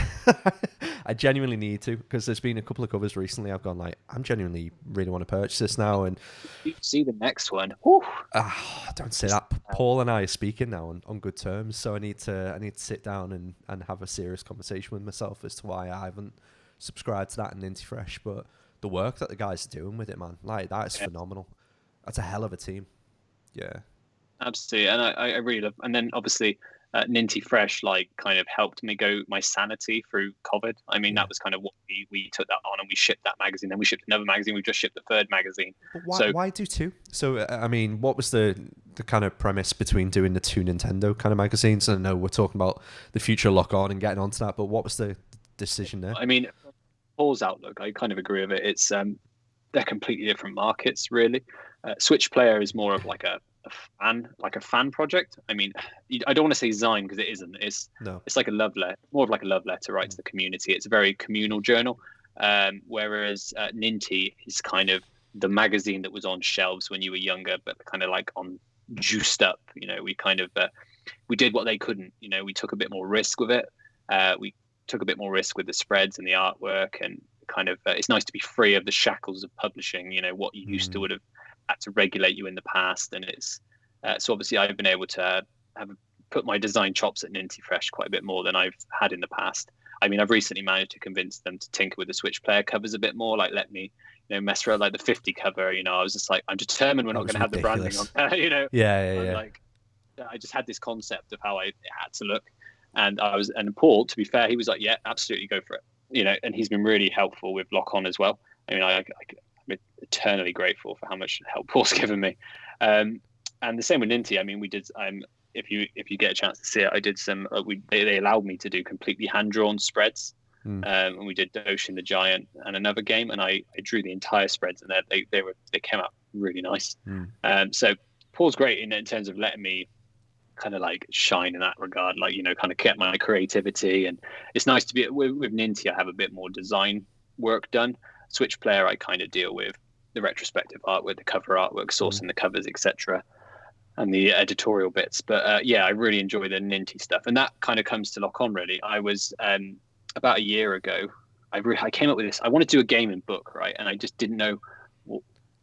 I genuinely need to, because there's been a couple of covers recently I've gone like, I'm genuinely really want to purchase this now. And you see the next one. Don't say that. Paul and I are speaking now on good terms, so I need to sit down and have a serious conversation with myself as to why I haven't subscribed to that in Ninty Fresh. But the work that the guys are doing with it, man, like that is phenomenal. That's a hell of a team. Yeah, absolutely. And I really love. And then obviously Ninty Fresh like kind of helped me go my sanity through COVID. I mean, that was kind of what we took that on, and we shipped that magazine. Then we shipped another magazine. We just shipped the third magazine. But why do two? So I mean, what was the kind of premise between doing the two Nintendo kind of magazines? And I know we're talking about the future Lock On and getting onto that, but what was the decision there? I mean, Paul's outlook, I kind of agree with it. It's they're completely different markets, really. Switch Player is more of like a fan project. I mean, I don't want to say Zine because it isn't. It's like a love letter, more of like a love letter, right, to the community. It's a very communal journal, whereas Ninty is kind of the magazine that was on shelves when you were younger, but kind of like on juiced up. We kind of we did what they couldn't. We took a bit more risk with it. We took a bit more risk with the spreads and the artwork, and kind of it's nice to be free of the shackles of publishing. What you used to would have had to regulate you in the past, and it's so obviously I've been able to put my design chops at Ninty Fresh quite a bit more than I've had in the past. I mean, I've recently managed to convince them to tinker with the Switch Player covers a bit more, like let me mess around, like the 50 cover. I was just like, I'm determined we're not going to have the branding on. Yeah. Like, I just had this concept of how it had to look, and Paul, to be fair, he was like, yeah, absolutely, go for it. And he's been really helpful with Lock On as well. I mean, I'm eternally grateful for how much help Paul's given me. And the same with Ninty. I mean, we did. If you get a chance to see it, I did some. They allowed me to do completely hand drawn spreads, and we did Ocean the Giant and another game, and I drew the entire spreads, and they came out really nice. So Paul's great in terms of letting me kind of like shine in that regard, like kind of kept my creativity, and it's nice to be with Ninty. I have a bit more design work done. Switch Player, I kind of deal with the retrospective artwork, the cover artwork, sourcing the covers, etc., and the editorial bits. But I really enjoy the Ninty stuff, and that kind of comes to Lock On. Really, I was about a year ago. I came up with this. I wanted to do a gaming book, right, and I just didn't know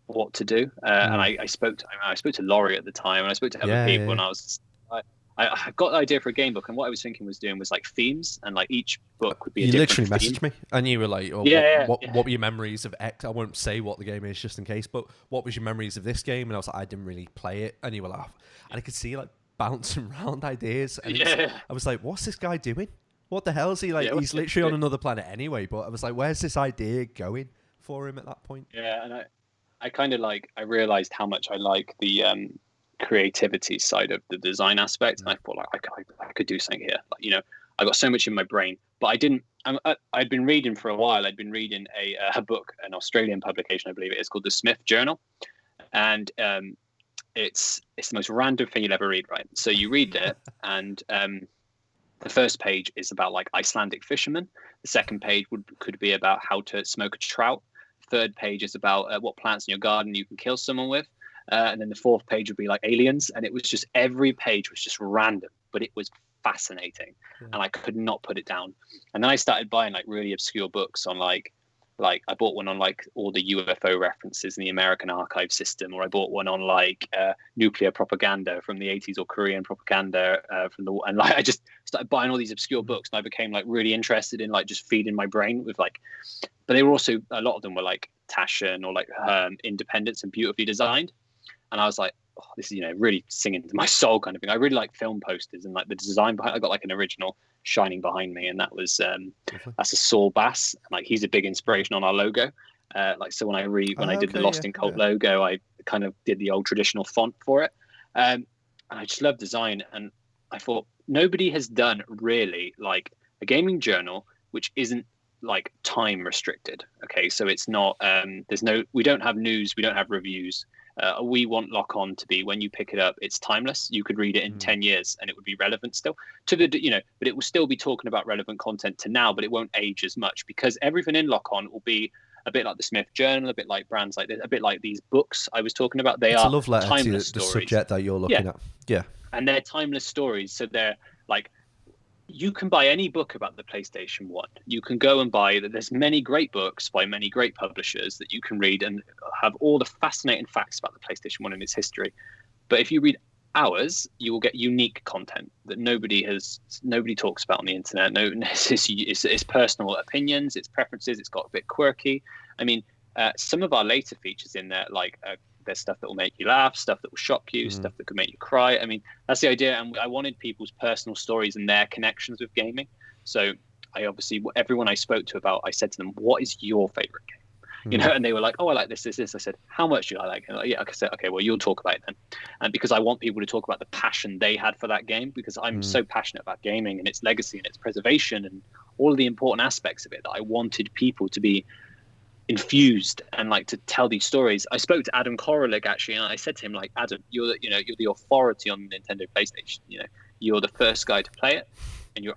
what to do. And I spoke to Laurie at the time, and I spoke to other people, and I I got the idea for a game book, and what I was thinking was doing was like themes, and like each book would be a You different literally theme. messaged me, and you were like, "Oh, Yeah, what were your memories of X?" I won't say what the game is, just in case. But what was your memories of this game? And I was like, "I didn't really play it." And you were like, and I could see like bouncing around ideas, and yeah, I was like, "What's this guy doing? What the hell is he like? yeah. He's literally on another planet anyway." But I was like, "Where's this idea going for him at that point?" Yeah, and I kind of like I realized how much I like the creativity side of the design aspect, and I thought like I could do something here. Like, you know, I got so much in my brain, but I didn't. I'd been reading for a while. I'd been reading a book, an Australian publication, I believe it is, called the Smith Journal, and it's the most random thing you'll ever read. Right, so you read it, and the first page is about like Icelandic fishermen. The second page could be about how to smoke a trout. Third page is about what plants in your garden you can kill someone with. And then the fourth page would be like aliens. And it was just every page was just random, but it was fascinating. Yeah. And I could not put it down. And then I started buying like really obscure books on like I bought one on like all the UFO references in the American archive system, or I bought one on like nuclear propaganda from the 80s, or Korean propaganda from the, and like I just started buying all these obscure books, and I became like really interested in like just feeding my brain with like, but they were also, a lot of them were like Taschen or like independence and beautifully designed. And I was like, oh, this is, you know, really singing to my soul kind of thing. I really like film posters and like the design behind. I got like an original Shining behind me, and that was that's a Saul Bass. Like he's a big inspiration on our logo. Like so when I did the Lost in Cult logo, I kind of did the old traditional font for it. And I just love design, and I thought nobody has done really like a gaming journal which isn't like time restricted. Okay, so it's not we don't have news, we don't have reviews. We want Lock On to be, when you pick it up, it's timeless. You could read it in 10 years and it would be relevant still to the, you know, but it will still be talking about relevant content to now, but it won't age as much, because everything in Lock On will be a bit like the Smith Journal, a bit like brands like this, a bit like these books I was talking about. It's a love letter timeless to the stories. Subject that you're looking at. Yeah. And they're timeless stories. So they're like, you can buy any book about the PlayStation 1. You can go and buy that. There's many great books by many great publishers that you can read and have all the fascinating facts about the PlayStation 1 and its history. But if you read ours, you will get unique content that nobody talks about on the internet. No, it's personal opinions, it's preferences, it's got a bit quirky. I mean, some of our later features in there, like there's stuff that will make you laugh, stuff that will shock you, stuff that could make you cry. I mean, that's the idea. And I wanted people's personal stories and their connections with gaming. So I obviously, everyone I spoke to about, I said to them, what is your favorite game? You know, and they were like, oh, I like this. I said, how much do I like it? Like, yeah, I said, okay, well, you'll talk about it then. And because I want people to talk about the passion they had for that game, because I'm so passionate about gaming and its legacy and its preservation and all of the important aspects of it, that I wanted people to be infused and like to tell these stories. I spoke to Adam Koralik actually, and I said to him, like, Adam, you're the authority on the Nintendo PlayStation. You know, you're the first guy to play it, and you're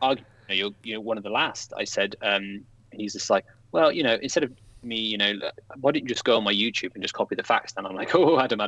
one of the last. I said, and he's just like, well, you know, instead of me, you know, why don't you just go on my YouTube and just copy the facts? And I'm like, oh, Adam.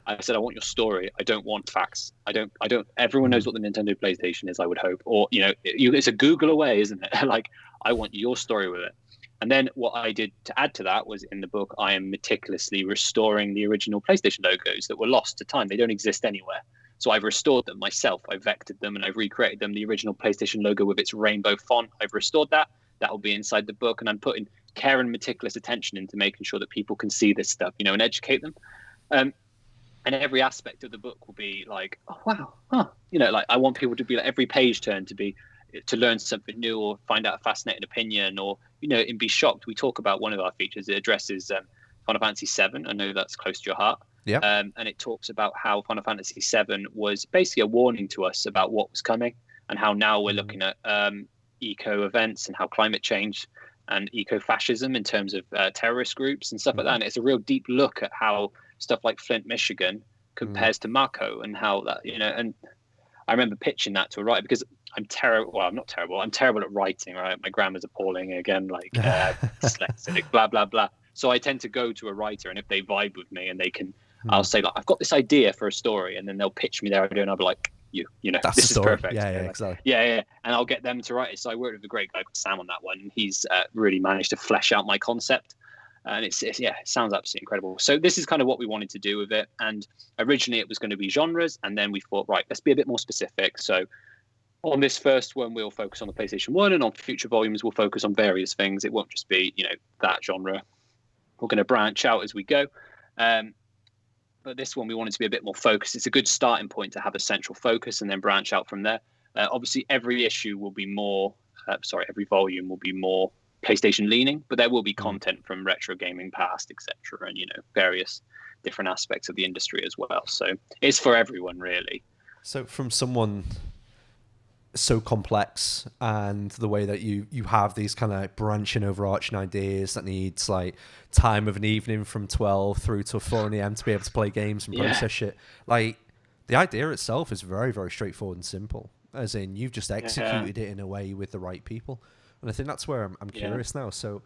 I said, I want your story. I don't want facts. I don't. Everyone knows what the Nintendo PlayStation is, I would hope. Or, you know, it's a Google away, isn't it? Like, I want your story with it. And then what I did to add to that was, in the book, I am meticulously restoring the original PlayStation logos that were lost to time. They don't exist anywhere. So I've restored them myself. I've vectored them and I've recreated them. The original PlayStation logo with its rainbow font, I've restored that. That will be inside the book. And I'm putting care and meticulous attention into making sure that people can see this stuff, you know, and educate them. And every aspect of the book will be like, oh, wow, huh. You know, like I want people to be like, every page turn to learn something new or find out a fascinating opinion, or, you know, and be shocked. We talk about one of our features. It addresses Final Fantasy VII. I know that's close to your heart. Yeah. And it talks about how Final Fantasy VII was basically a warning to us about what was coming, and how now we're looking at eco events and how climate change and eco-fascism in terms of terrorist groups and stuff like that. And it's a real deep look at how stuff like Flint, Michigan compares to Mako, and how that, you know, and I remember pitching that to a writer, because I'm terrible. Well, I'm not terrible. I'm terrible at writing, right? My grammar's appalling again, like dyslexic, blah, blah, blah. So I tend to go to a writer, and if they vibe with me and they can, I'll say, like, I've got this idea for a story, and then they'll pitch me their idea, and I'll be like, you know, that's this is perfect. Yeah, like, exactly. Yeah. And I'll get them to write it. So I worked with a great guy called Sam on that one. He's really managed to flesh out my concept. and it sounds absolutely incredible. So this is kind of what we wanted to do with it. And originally it was going to be genres, and then we thought, right, let's be a bit more specific. So on this first one, we'll focus on the PlayStation 1, and on future volumes, we'll focus on various things. It won't just be, that genre. We're going to branch out as we go. But this one, we wanted to be a bit more focused. It's a good starting point to have a central focus and then branch out from there. Obviously, every issue will be every volume will be more PlayStation leaning, but there will be content from retro gaming past, etc., and, various different aspects of the industry as well. So it's for everyone, really. So from someone so complex, and the way that you have these kind of branching, overarching ideas that needs like time of an evening from 12 through to 4 a.m. to be able to play games and process shit. Like, the idea itself is very, very straightforward and simple, as in you've just executed it in a way with the right people. And I think that's where I'm curious now. So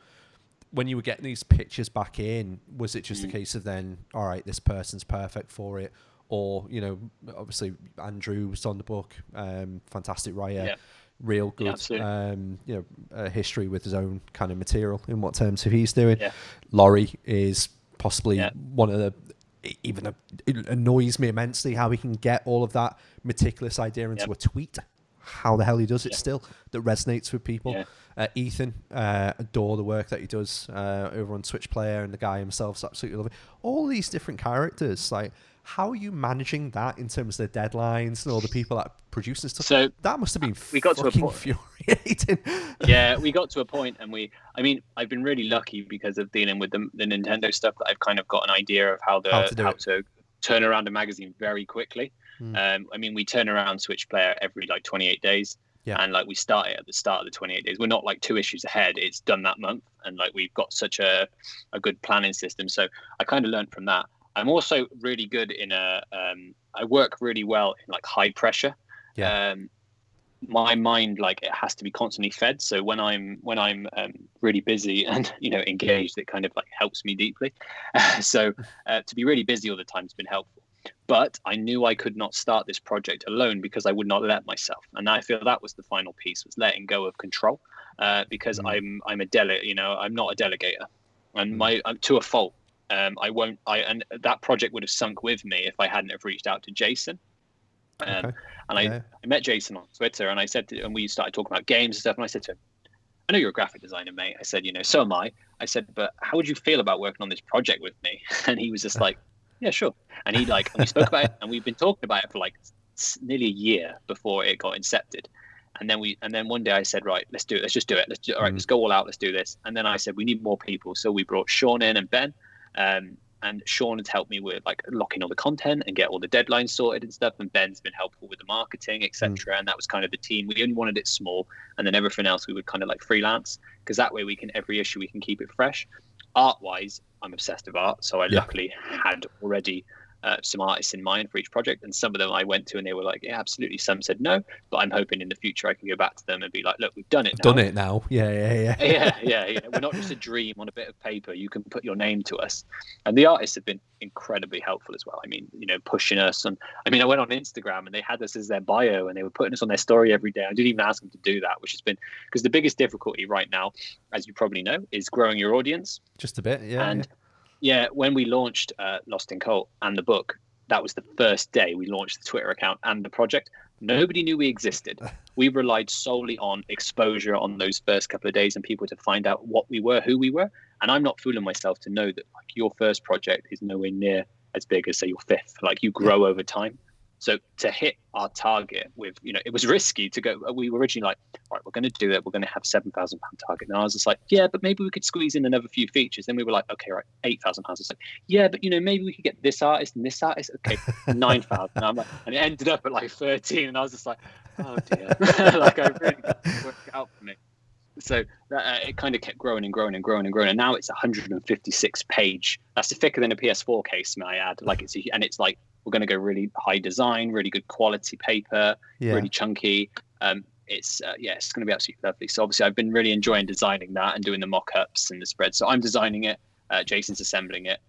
when you were getting these pitches back in, was it just a case of then, all right, this person's perfect for it? Or, obviously Andrew was on the book, fantastic writer, real good, history with his own kind of material in what terms he's doing. Yeah. Laurie is possibly one of the, it annoys me immensely how he can get all of that meticulous idea into a tweet. How the hell he does it still, that resonates with people. Ethan, adore the work that he does over on Twitch Player, and the guy himself's absolutely love it. All these different characters, like, how are you managing that in terms of the deadlines and all the people that produce and stuff? So that must have been infuriating. Yeah, we got to a point, and I've been really lucky because of dealing with the Nintendo stuff, that I've kind of got an idea of how to turn around a magazine very quickly. We turn around Switch Player every 28 days. Yeah. And we start it at the start of the 28 days. We're not 2 issues ahead. It's done that month. And we've got such a good planning system. So I kind of learned from that. I'm also really good in I work really well in high pressure. Yeah. My mind, it has to be constantly fed. So when I'm really busy and, engaged, it kind of helps me deeply. So to be really busy all the time has been helpful. But I knew I could not start this project alone because I would not let myself. And I feel that was the final piece, was letting go of control, because I'm a I'm not a delegator, and I'm to a fault. And that project would have sunk with me if I hadn't have reached out to Jason. And I met Jason on Twitter, and I said and we started talking about games and stuff. And I said to him, I know you're a graphic designer, mate. I said, so am I. I said, but how would you feel about working on this project with me? And he was just like, yeah, sure. And and we spoke about it, and we've been talking about it for nearly a year before it got incepted. And then one day I said, right, let's do it. Let's just do it. All right, let's go all out. Let's do this. And then I said, we need more people. So we brought Sean in and Ben. And Sean had helped me with locking all the content and get all the deadlines sorted and stuff. And Ben's been helpful with the marketing, etc. And that was kind of the team. We only wanted it small, and then everything else we would kind of freelance, because that way every issue we can keep it fresh. Art-wise, I'm obsessed with art, so I luckily had already some artists in mind for each project, and some of them I went to and they were like, yeah, absolutely. Some said no, but I'm hoping in the future I can go back to them and be like, look, we've done it now. Done it now. Yeah. We're not just a dream on a bit of paper. You can put your name to us. And the artists have been incredibly helpful as well. Pushing us. And I went on Instagram and they had us as their bio, and they were putting us on their story every day. I didn't even ask them to do that, which has been, because the biggest difficulty right now, as you probably know, is growing your audience. Just a bit, yeah. And when we launched Lost in Cult and the book, that was the first day we launched the Twitter account and the project. Nobody knew we existed. We relied solely on exposure on those first couple of days and people to find out what we were, who we were. And I'm not fooling myself to know that your first project is nowhere near as big as, say, your fifth. You grow over time. So to hit our target with, it was risky to go. We were originally like, all right, we're going to do it. We're going to have £7,000 target. And I was just like, yeah, but maybe we could squeeze in another few features. Then we were like, okay, right, £8,000. It's like, yeah, but maybe we could get this artist and this artist. Okay, 9,000. And it ended up at 13. And I was just like, oh dear. I really didn't work it out for me. So it kind of kept growing and growing and growing and growing. And now it's 156 page. That's thicker than a PS4 case, may I add. It's we're going to go really high design, really good quality paper, really chunky. It's going to be absolutely lovely. So obviously I've been really enjoying designing that and doing the mock-ups and the spreads. So I'm designing it. Jason's assembling it.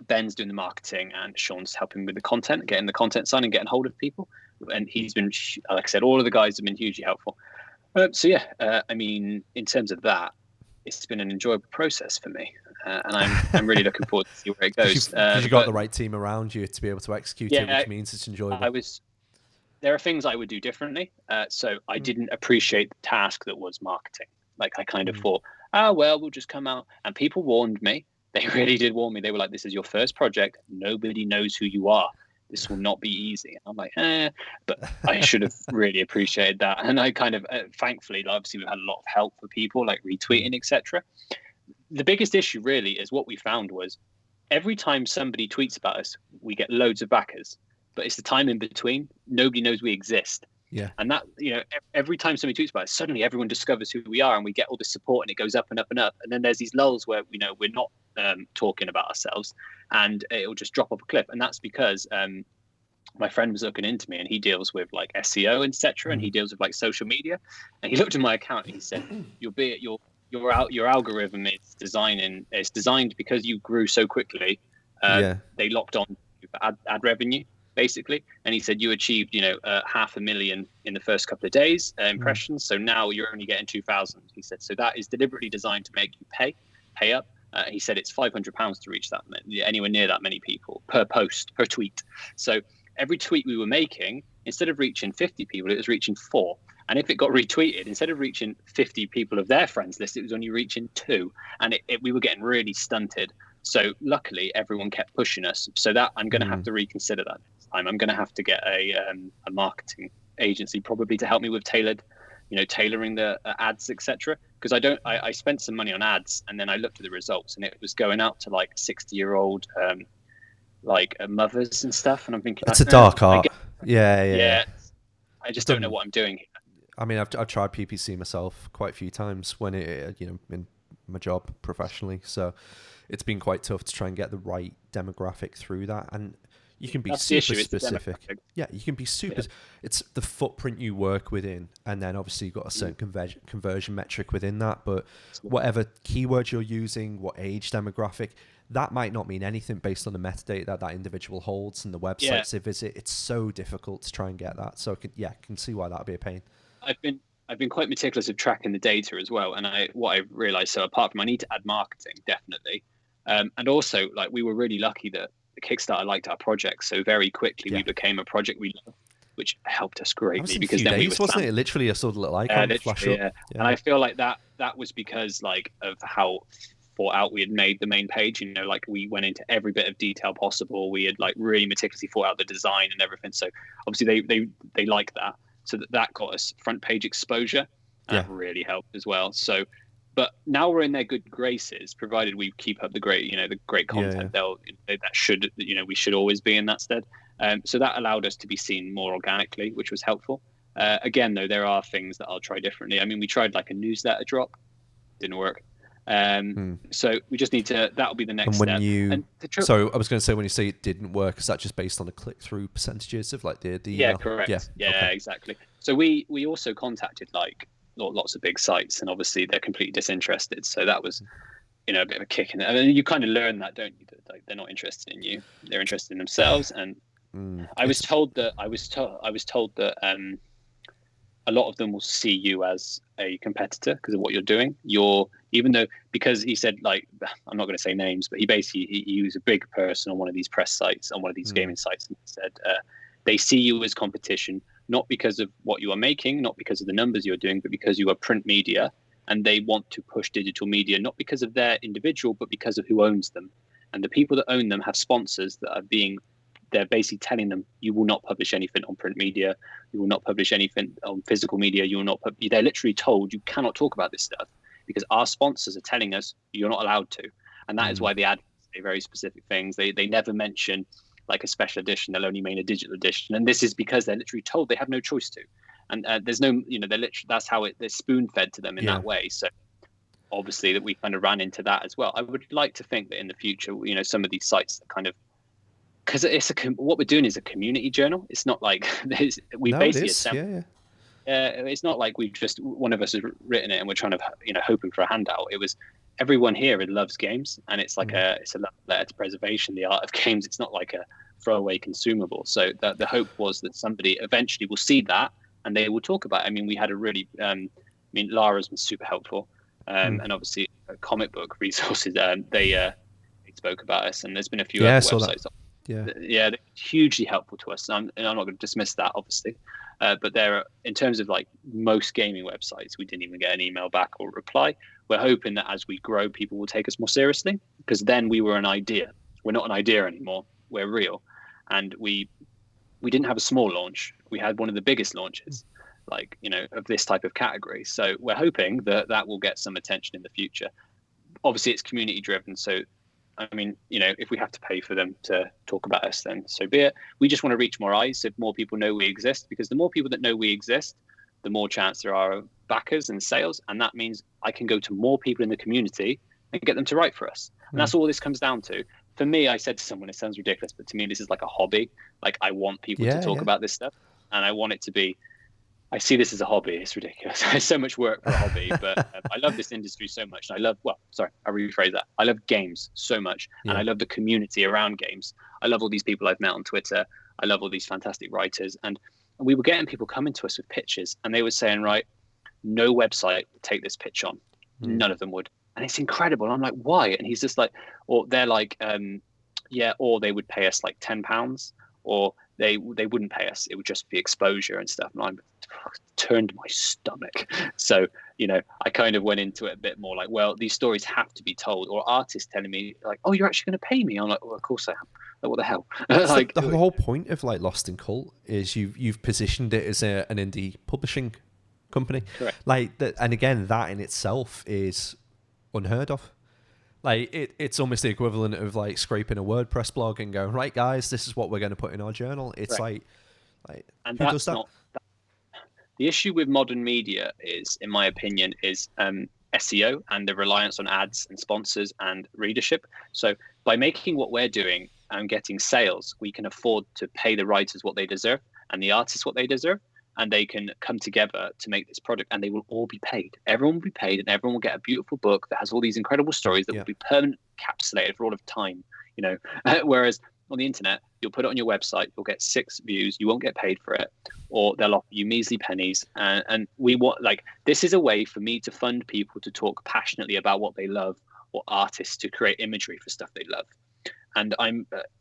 Ben's doing the marketing, and Sean's helping with the content, getting the content signed and getting hold of people. And he's been, like I said, all of the guys have been hugely helpful. In terms of that, it's been an enjoyable process for me, and I'm really looking forward to see where it goes. Because you got the right team around you to be able to execute it, which means it's enjoyable. There are things I would do differently. So I didn't appreciate the task that was marketing. Like I kind of thought, well, we'll just come out. And people warned me. They really did warn me. They were like, this is your first project. Nobody knows who you are. This will not be easy. And I'm like, but I should have really appreciated that. And I kind of, thankfully, obviously we've had a lot of help for people like retweeting, etc. The biggest issue really is what we found was every time somebody tweets about us, we get loads of backers. But it's the time in between. Nobody knows we exist. Yeah. And that, every time somebody tweets about us, suddenly everyone discovers who we are and we get all this support and it goes up and up and up. And then there's these lulls where, we're not talking about ourselves and it'll just drop off a cliff. And that's because my friend was looking into me and he deals with like SEO, etc. And he deals with like social media. And he looked at my account and he said, your algorithm is designed because you grew so quickly. They locked on for ad revenue, basically. And he said you achieved 500,000 in the first couple of days impressions, so now you're only getting 2,000. He said so that is deliberately designed to make you pay up. He said it's £500 to reach that anywhere near that many people per post, per tweet. So every tweet we were making, instead of reaching 50 people, it was reaching 4. And if it got retweeted, instead of reaching 50 people of their friends list, it was only reaching 2. And we were getting really stunted. So luckily, everyone kept pushing us. So that I'm going to have to reconsider that next time. I'm going to have to get a marketing agency probably to help me with tailoring the ads, etc. Because I spent some money on ads and then I looked at the results and it was going out to like 60-year-old mothers and stuff. And I'm thinking it's a dark art. Yeah. I just don't know what I'm doing here. I mean, I've tried PPC myself quite a few times when in my job professionally. So it's been quite tough to try and get the right demographic through that. And you can be super specific. Yeah, you can be super. Yeah. It's the footprint you work within, and then obviously you've got a certain conversion metric within that. But whatever keywords you're using, what age demographic, that might not mean anything based on the metadata that individual holds and the websites they visit. It's so difficult to try and get that. So I can see why that'd be a pain. I've been quite meticulous of tracking the data as well, and what I've realised. So apart from I need to add marketing definitely, and also like we were really lucky that the Kickstarter liked our project, so very quickly we became a project we loved, which helped us greatly because then we wasn't it literally a sort of little icon flash up? Yeah. And I feel like that was because like of how thought out we had made the main page. Like we went into every bit of detail possible. We had like really meticulously thought out the design and everything. So obviously they liked that. So that got us front page exposure. That really helped as well. So, but now we're in their good graces, provided we keep up the great content. We should always be in that stead. So that allowed us to be seen more organically, which was helpful. Again, though, there are things that I'll try differently. I mean, we tried like a newsletter drop, didn't work. So we just need to. That'll be the next step. So I was going to say, when you say it didn't work, is that just based on the click-through percentages of like the yeah, correct. Yeah, okay. Exactly. So we also contacted like lots of big sites, and obviously they're completely disinterested. So that was, a bit of a kick in it. I mean, you kind of learn that, don't you? That, like, they're not interested in you; they're interested in themselves. And I was told that a lot of them will see you as a competitor because of what you're doing. Because he said, like, I'm not going to say names, but he was a big person on one of these press sites, on one of these gaming sites, and he said they see you as competition, not because of what you are making, not because of the numbers you're doing, but because you are print media, and they want to push digital media, not because of their individual, but because of who owns them. And the people that own them have sponsors that are they're basically telling them, you will not publish anything on print media, you will not publish anything on physical media, they're literally told you cannot talk about this stuff because our sponsors are telling us you're not allowed to. And that is why they add very specific things. They never mention like a special edition, they'll only mean a digital edition. And this is because they're literally told they have no choice to. And there's no, they're literally, that's how they're spoon fed to them in that way. So obviously that we kind of ran into that as well. I would like to think that in the future, some of these sites that kind of, because what we're doing is a community journal. It's not like it's not like we've just one of us has written it and we're trying to hoping for a handout. It was everyone here loves games, and it's like it's a letter to preservation, the art of games. It's not like a throwaway consumable. So the hope was that somebody eventually will see that and they will talk about it. I mean, we had a really Lara's been super helpful. And obviously comic book resources. They spoke about us, and there's been a few Yeah, I other saw that. websites. Yeah. Yeah, they're hugely helpful to us. And I'm not going to dismiss that, obviously, but there, in terms of like most gaming websites, we didn't even get an email back or reply. We're hoping that as we grow, people will take us more seriously, because then we were an idea. We're not an idea anymore. We're real, and we didn't have a small launch. We had one of the biggest launches, like, you know, of this type of category. So we're hoping that that will get some attention in the future. Obviously, it's community driven, so I mean, you know, if we have to pay for them to talk about us, then so be it. We just want to reach more eyes so more people know we exist, because the more people that know we exist, the more chance there are of backers and sales. And that means I can go to more people in the community and get them to write for us. And that's all this comes down to. For me, I said to someone, it sounds ridiculous, but to me, this is like a hobby. Like, I want people to talk about this stuff, and I want it to be, I see this as a hobby. It's ridiculous. It's so much work for a hobby, but I love this industry so much. And I love, well, sorry, I rephrase that. I love games so much, and I love the community around games. I love all these people I've met on Twitter. I love all these fantastic writers. And we were getting people coming to us with pitches, and they were saying, right, no website would take this pitch on. None of them would. And it's incredible. And I'm like, why? And he's just like, or they're like, yeah, or they would pay us like £10, or they wouldn't pay us. It would just be exposure and stuff. And I turned my stomach. So, you know, I kind of went into it a bit more like, well, these stories have to be told. Or artists telling me like, oh, you're actually going to pay me. I'm like, well, of course I am. Like, what the hell? That's like the whole point of like Lost in Cult is you've positioned it as an indie publishing company. Correct. Like that, and again, that in itself is unheard of. Like it's almost the equivalent of like scraping a WordPress blog and going, right, guys, this is what we're going to put in our journal. It's Correct. like And who that's does that? not the issue with modern media is, in my opinion, is SEO and the reliance on ads and sponsors and readership. So by making what we're doing and getting sales, we can afford to pay the writers what they deserve and the artists what they deserve. And they can come together to make this product, and they will all be paid. Everyone will be paid, and everyone will get a beautiful book that has all these incredible stories that will be permanently encapsulated for all of time. You know, whereas on the internet, you'll put it on your website, you'll get 6 views, you won't get paid for it, or they'll offer you measly pennies. And we want, like, this is a way for me to fund people to talk passionately about what they love, or artists to create imagery for stuff they love. And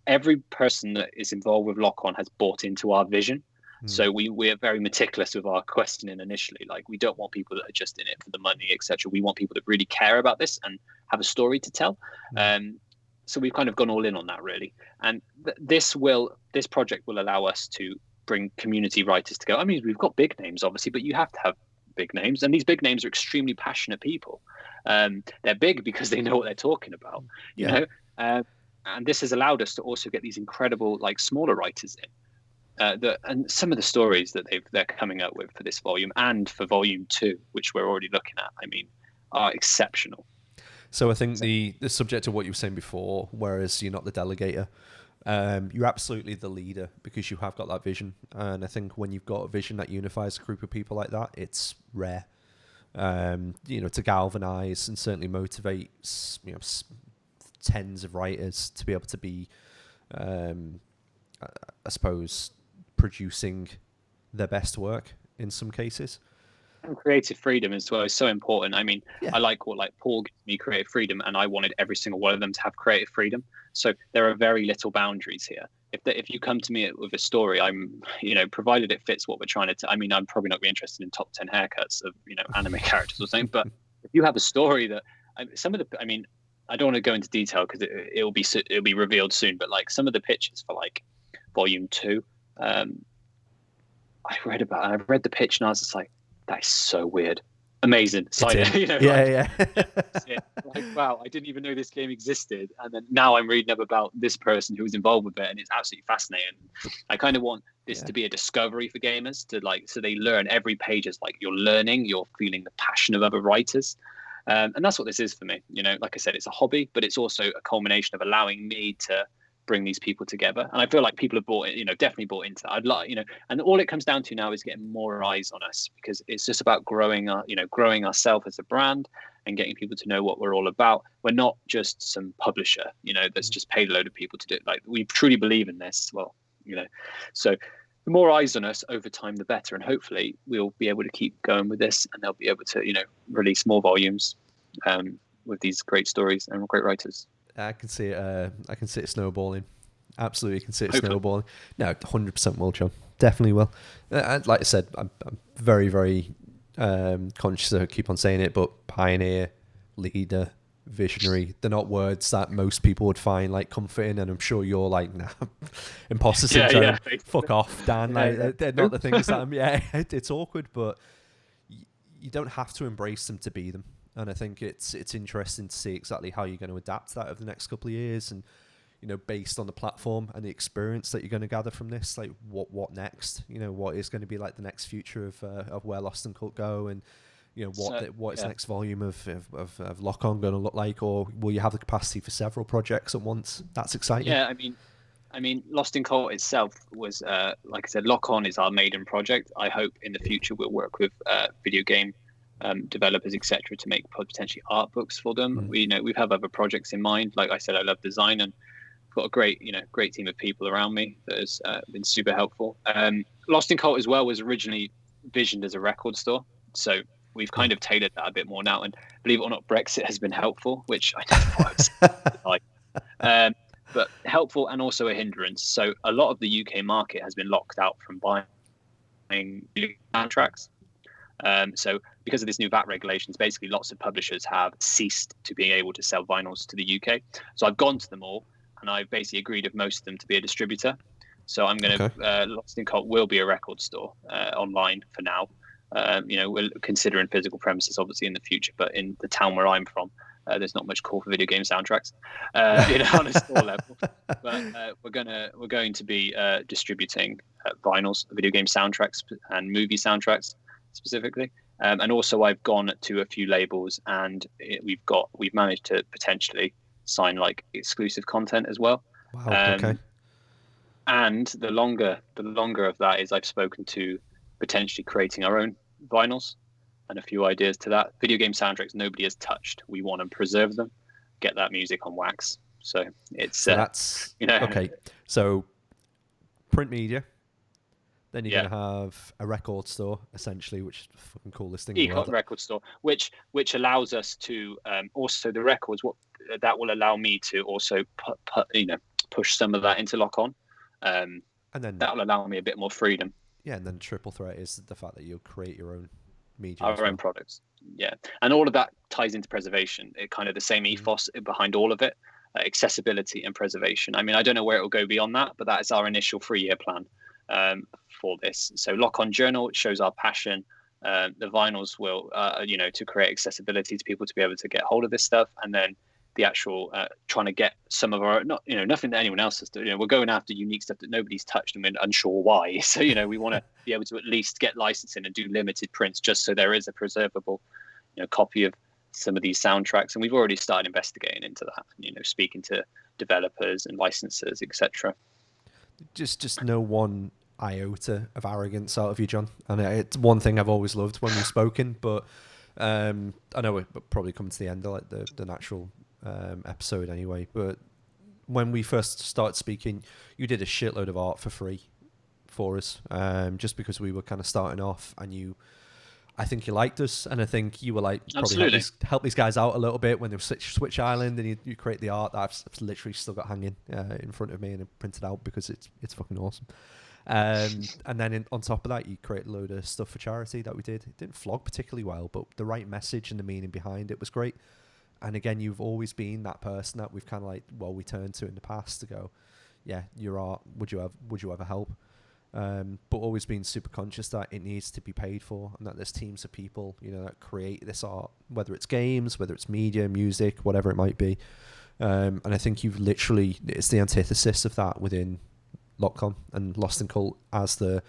every person that is involved with Lock On has bought into our vision. So we're very meticulous with our questioning initially. Like, we don't want people that are just in it for the money, etc. We want people that really care about this and have a story to tell. So we've kind of gone all in on that, really. And this project will allow us to bring community writers together. I mean, we've got big names, obviously, but you have to have big names, and these big names are extremely passionate people. They're big because they know what they're talking about, you know. And this has allowed us to also get these incredible, like, smaller writers in. And some of the stories that they're coming up with for this volume and for volume 2, which we're already looking at, I mean, are exceptional. So I think the subject of what you were saying before, whereas you're not the delegator, you're absolutely the leader because you have got that vision. And I think when you've got a vision that unifies a group of people like that, it's rare. You know, to galvanize and certainly motivate, you know, tens of writers to be able to be, I suppose, producing their best work in some cases. And creative freedom as well is so important. I mean, I like what, like, Paul gives me creative freedom, and I wanted every single one of them to have creative freedom. So there are very little boundaries here. If you come to me with a story, I'm, you know, provided it fits what we're trying to. I mean, I'm probably not going to be interested in top 10 haircuts of, you know, anime characters or something. But if you have a story that some of the, I mean, I don't want to go into detail because it'll be revealed soon. But like some of the pitches for like volume 2. I read the pitch and I was just like, that is so weird. Amazing. You know, like, wow, I didn't even know this game existed. And then now I'm reading up about this person who was involved with it, and it's absolutely fascinating. I kind of want this to be a discovery for gamers, to like, so they learn. Every page is like you're learning, you're feeling the passion of other writers. And that's what this is for me. You know, like I said, it's a hobby, but it's also a culmination of allowing me to bring these people together. And I feel like people have bought it, you know, definitely bought into that. I'd like, you know, and all it comes down to now is getting more eyes on us, because it's just about growing ourselves as a brand and getting people to know what we're all about. We're not just some publisher, you know, that's just paid a load of people to do it. Like, we truly believe in this. Well, you know, so the more eyes on us over time, the better. And hopefully we'll be able to keep going with this, and they'll be able to, you know, release more volumes. with these great stories and great writers. I can see it. I can see it snowballing. Absolutely, can see it Hopefully. snowballing. No, 100% will, John. Definitely will. Like I said, I'm very, very conscious. I keep on saying it, but pioneer, leader, visionary. They're not words that most people would find like comfort in, and I'm sure you're like, nah, imposter syndrome. Yeah. Fuck off, Dan. Like they're not the things that I'm. Yeah, it's awkward, but you don't have to embrace them to be them. And I think it's interesting to see exactly how you're going to adapt that over the next couple of years, and based on the platform and the experience that you're going to gather from this, like what next? What is going to be like the next future of where Lost and Cult go, and what is the next volume of Lock On going to look like, or will you have the capacity for several projects at once? That's exciting. Yeah, I mean, Lost in Cult itself was, like I said, Lock On is our maiden project. I hope in the future we'll work with video game developers, etc., to make potentially art books for them. We have other projects in mind. Like I said, I love design, and I've got a great team of people around me that has been super helpful. Lost in Cult as well was originally visioned as a record store, so we've kind of tailored that a bit more now. And believe it or not, Brexit has been helpful, which I never thought I was like. But helpful and also a hindrance. So a lot of the UK market has been locked out from buying soundtracks. So because of this new VAT regulations, basically lots of publishers have ceased to being able to sell vinyls to the UK. So I've gone to them all, and I've basically agreed with most of them to be a distributor. So I'm going to Lost in Cult will be a record store online for now. We're considering physical premises obviously in the future, but in the town where I'm from, there's not much call for video game soundtracks on a store level. But we're going to be distributing vinyls, video game soundtracks, and movie soundtracks specifically. And also, I've gone to a few labels, and we've managed to potentially sign like exclusive content as well. Wow. Okay. And the longer of that is, I've spoken to potentially creating our own vinyls, and a few ideas to that. Video game soundtracks nobody has touched. We want to preserve them, get that music on wax. So it's that's okay. So print media. Then you're going to have a record store, essentially, which is the fucking coolest thing in the world. Record store, which allows us to also the records. What that will allow me to also push some of that into Lock On, and then that will allow me a bit more freedom. Yeah, and then triple threat is the fact that you'll create your own media, our own products. Yeah, and all of that ties into preservation. It kind of the same ethos behind all of it. Accessibility and preservation. I mean, I don't know where it will go beyond that, but that is our initial 3-year plan for this. So Lock On Journal shows our passion. The vinyls will, to create accessibility to people to be able to get hold of this stuff, and then the actual trying to get some of our nothing that anyone else has done. We're going after unique stuff that nobody's touched, and we're unsure why. So we want to be able to at least get licensing and do limited prints, just so there is a preservable copy of some of these soundtracks. And we've already started investigating into that. Speaking to developers and licensors, etc. Just no one iota of arrogance out of you, John. And it's one thing I've always loved when we've spoken, but I know we're probably coming to the end of like the natural episode anyway. But when we first started speaking, you did a shitload of art for free for us, just because we were kind of starting off, and I think you liked us, and I think you were like probably help these guys out a little bit when they were Switch Island, and you create the art that I've literally still got hanging in front of me and printed out because it's fucking awesome. And then on top of that, you create a load of stuff for charity that we did. It didn't flog particularly well, but the right message and the meaning behind it was great. And again, you've always been that person that we've kind of we turned to in the past to go, yeah, your art, would you ever help? But always been super conscious that it needs to be paid for, and that there's teams of people, that create this art, whether it's games, whether it's media, music, whatever it might be. And I think it's the antithesis of that within Lock On and Lost in Cult as the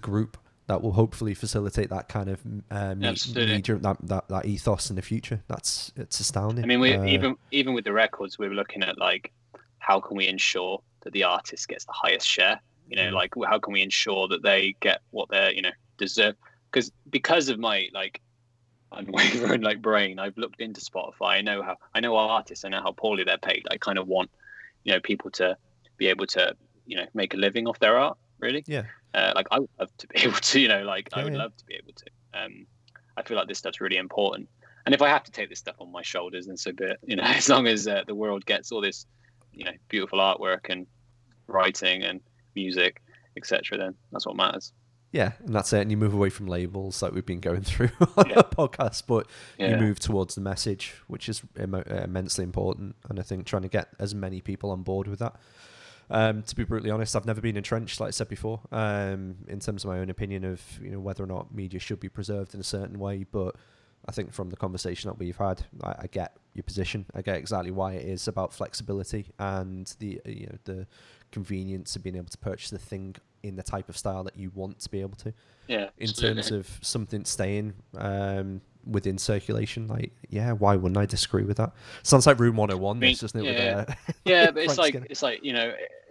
group that will hopefully facilitate that kind of media, that ethos in the future. It's astounding. I mean, even with the records, we were looking at like, how can we ensure that the artist gets the highest share? Like how can we ensure that they get what they deserve? Because of my unwavering brain, I've looked into Spotify. I know artists. I know how poorly they're paid. I kind of want people to be able to make a living off their art. Really, yeah. I would love to be able to I would love to be able to. I feel like this stuff's really important. And if I have to take this stuff on my shoulders, then so be it. As long as the world gets all this, beautiful artwork and writing and music, etc., then that's what matters. Yeah, and that's it. And you move away from labels like we've been going through on the podcast, but you move towards the message, which is immensely important. And I think trying to get as many people on board with that. To be brutally honest, I've never been entrenched, like I said before, in terms of my own opinion of whether or not media should be preserved in a certain way. But I think from the conversation that we've had, I get your position. I get exactly why it is about flexibility and the convenience of being able to purchase the thing in the type of style that you want to be able to. Yeah. In terms of something staying within circulation, why wouldn't I disagree with that? Sounds like Room 101, this, doesn't it? Yeah, but it's like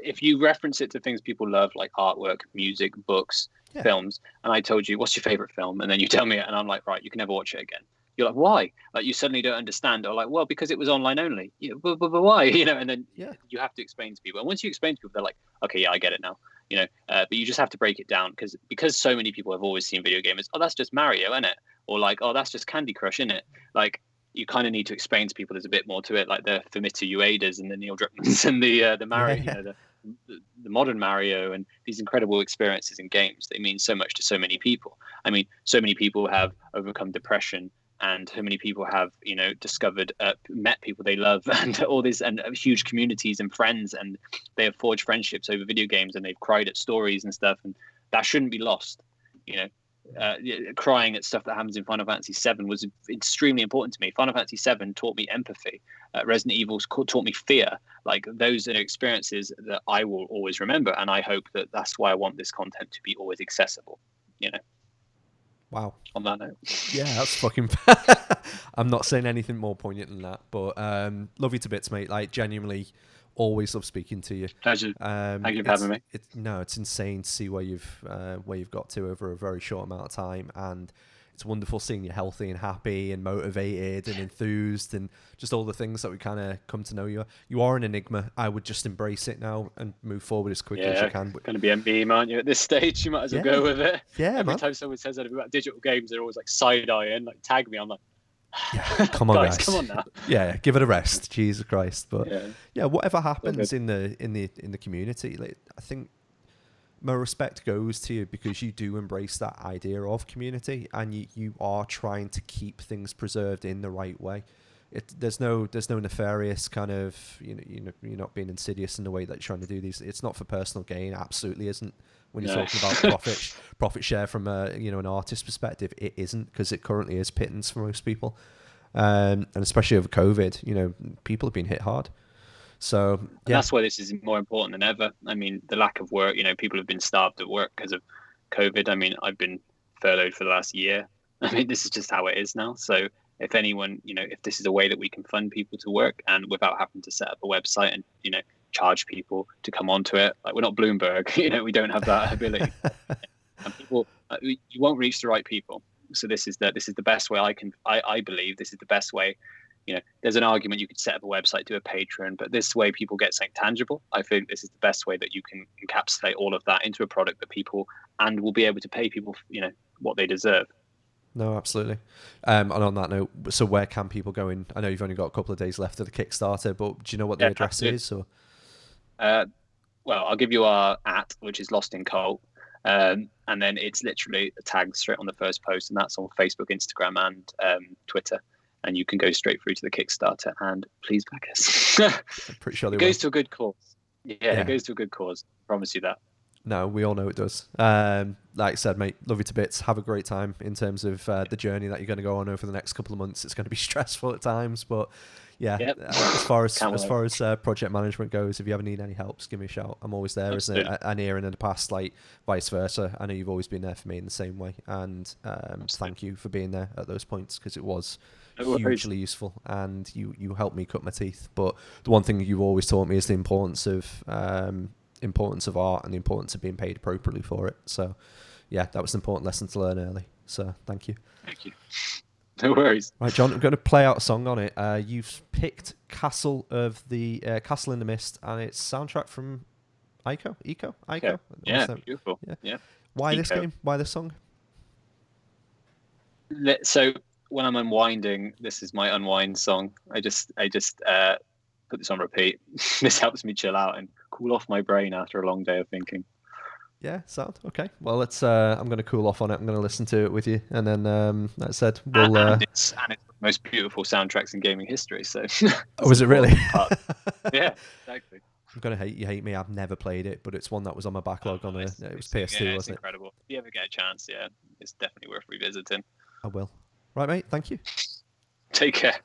if you reference it to things people love, like artwork, music, books, films, and I told you, what's your favorite film? And then you tell me it, and I'm like, right, you can never watch it again. You're like, why? Like, you suddenly don't understand, or like, well, because it was online only. But why? And then you have to explain to people. And once you explain to people, they're like, okay, yeah, I get it now. But you just have to break it down because so many people have always seen video games. Oh, that's just Mario, isn't it? Or like, oh, that's just Candy Crush, isn't it? Like, you kind of need to explain to people there's a bit more to it, like the Fumito Uedas and the Neil Druckmanns and the Mario, the modern Mario, and these incredible experiences in games. They mean so much to so many people. I mean, so many people have overcome depression, and so many people have discovered met people they love, and all this, and huge communities and friends, and they have forged friendships over video games, and they've cried at stories and stuff, and that shouldn't be lost. Crying at stuff that happens in Final Fantasy VII was extremely important to me. Final Fantasy VII taught me empathy. Resident Evil taught me fear. Like, those are experiences that I will always remember, and I hope that that's why I want this content to be always accessible. Wow. On that note. Yeah, that's fucking... I'm not saying anything more poignant than that, but love you to bits, mate. Like, genuinely, always love speaking to you. Pleasure. Thank you for having me. It's insane to see where you've got to over a very short amount of time, and it's wonderful seeing you healthy and happy and motivated and enthused and just all the things that we kind of come to know you. You are an enigma. I would just embrace it now and move forward as quickly as you can. Going to be a meme, aren't you? At this stage, you might as well go with it. Yeah, Every time someone says anything about digital games, they're always like side-eyeing, like tag me. I'm like, come on, guys. Come on now. Yeah, give it a rest. Jesus Christ. But whatever happens in the community, like, I think my respect goes to you because you do embrace that idea of community, and you are trying to keep things preserved in the right way. There's no nefarious kind of you're not being insidious in the way that you're trying to do these. It's not for personal gain. Absolutely isn't. When you're talking about profit share from an artist perspective, it isn't, because it currently is pittance for most people, and especially over COVID, people have been hit hard. So that's why this is more important than ever. I mean, the lack of work, people have been starved at work because of COVID. I mean, I've been furloughed for the last year. I mean, this is just how it is now. So if anyone, if this is a way that we can fund people to work and without having to set up a website and, charge people to come onto it, like, we're not Bloomberg, we don't have that ability. And people, you won't reach the right people. So this is the best way I believe this is the best way. There's an argument you could set up a website, do a Patreon, but this way people get something tangible. I think this is the best way that you can encapsulate all of that into a product that people, and will be able to pay people, what they deserve. No, absolutely. And on that note, so where can people go in? I know you've only got a couple of days left of the Kickstarter, but do you know what the address is? Or? Well, I'll give you our which is Lost in Cult. And then it's literally tagged straight on the first post, and that's on Facebook, Instagram, and Twitter. And you can go straight through to the Kickstarter, and please back us. I'm pretty sure it goes to a good cause. Yeah, it goes to a good cause. I promise you that. No, we all know it does. Like I said, mate, love you to bits. Have a great time in terms of the journey that you're going to go on over the next couple of months. It's going to be stressful at times, but as far as project management goes, if you ever need any help, just give me a shout. I'm always there, as an ear, and in the past, like vice versa. I know you've always been there for me in the same way, and thank you for being there at those points, because it was hugely useful, and you helped me cut my teeth. But the one thing you've always taught me is the importance of art and the importance of being paid appropriately for it. So that was an important lesson to learn early, so thank you. No worries. Right, John, I'm going to play out a song on it. You've picked Castle in the Mist, and it's soundtrack from Ico. Yeah, beautiful. Yeah. Why Ico. this game? Why this song? So when I'm unwinding, this is my unwind song. I just put this on repeat. This helps me chill out and cool off my brain after a long day of thinking. Yeah, sound okay. Well, let's. I'm going to cool off on it. I'm going to listen to it with you, and then, like I said, we'll. And it's one of the most beautiful soundtracks in gaming history. So, Oh, was it really? Yeah, exactly. I'm gonna hate you. Hate me. I've never played it, but it's one that was on my backlog on a. It was PS2, yeah, it's wasn't it? incredible. If you ever get a chance, yeah, it's definitely worth revisiting. I will. Right, mate. Thank you. Take care.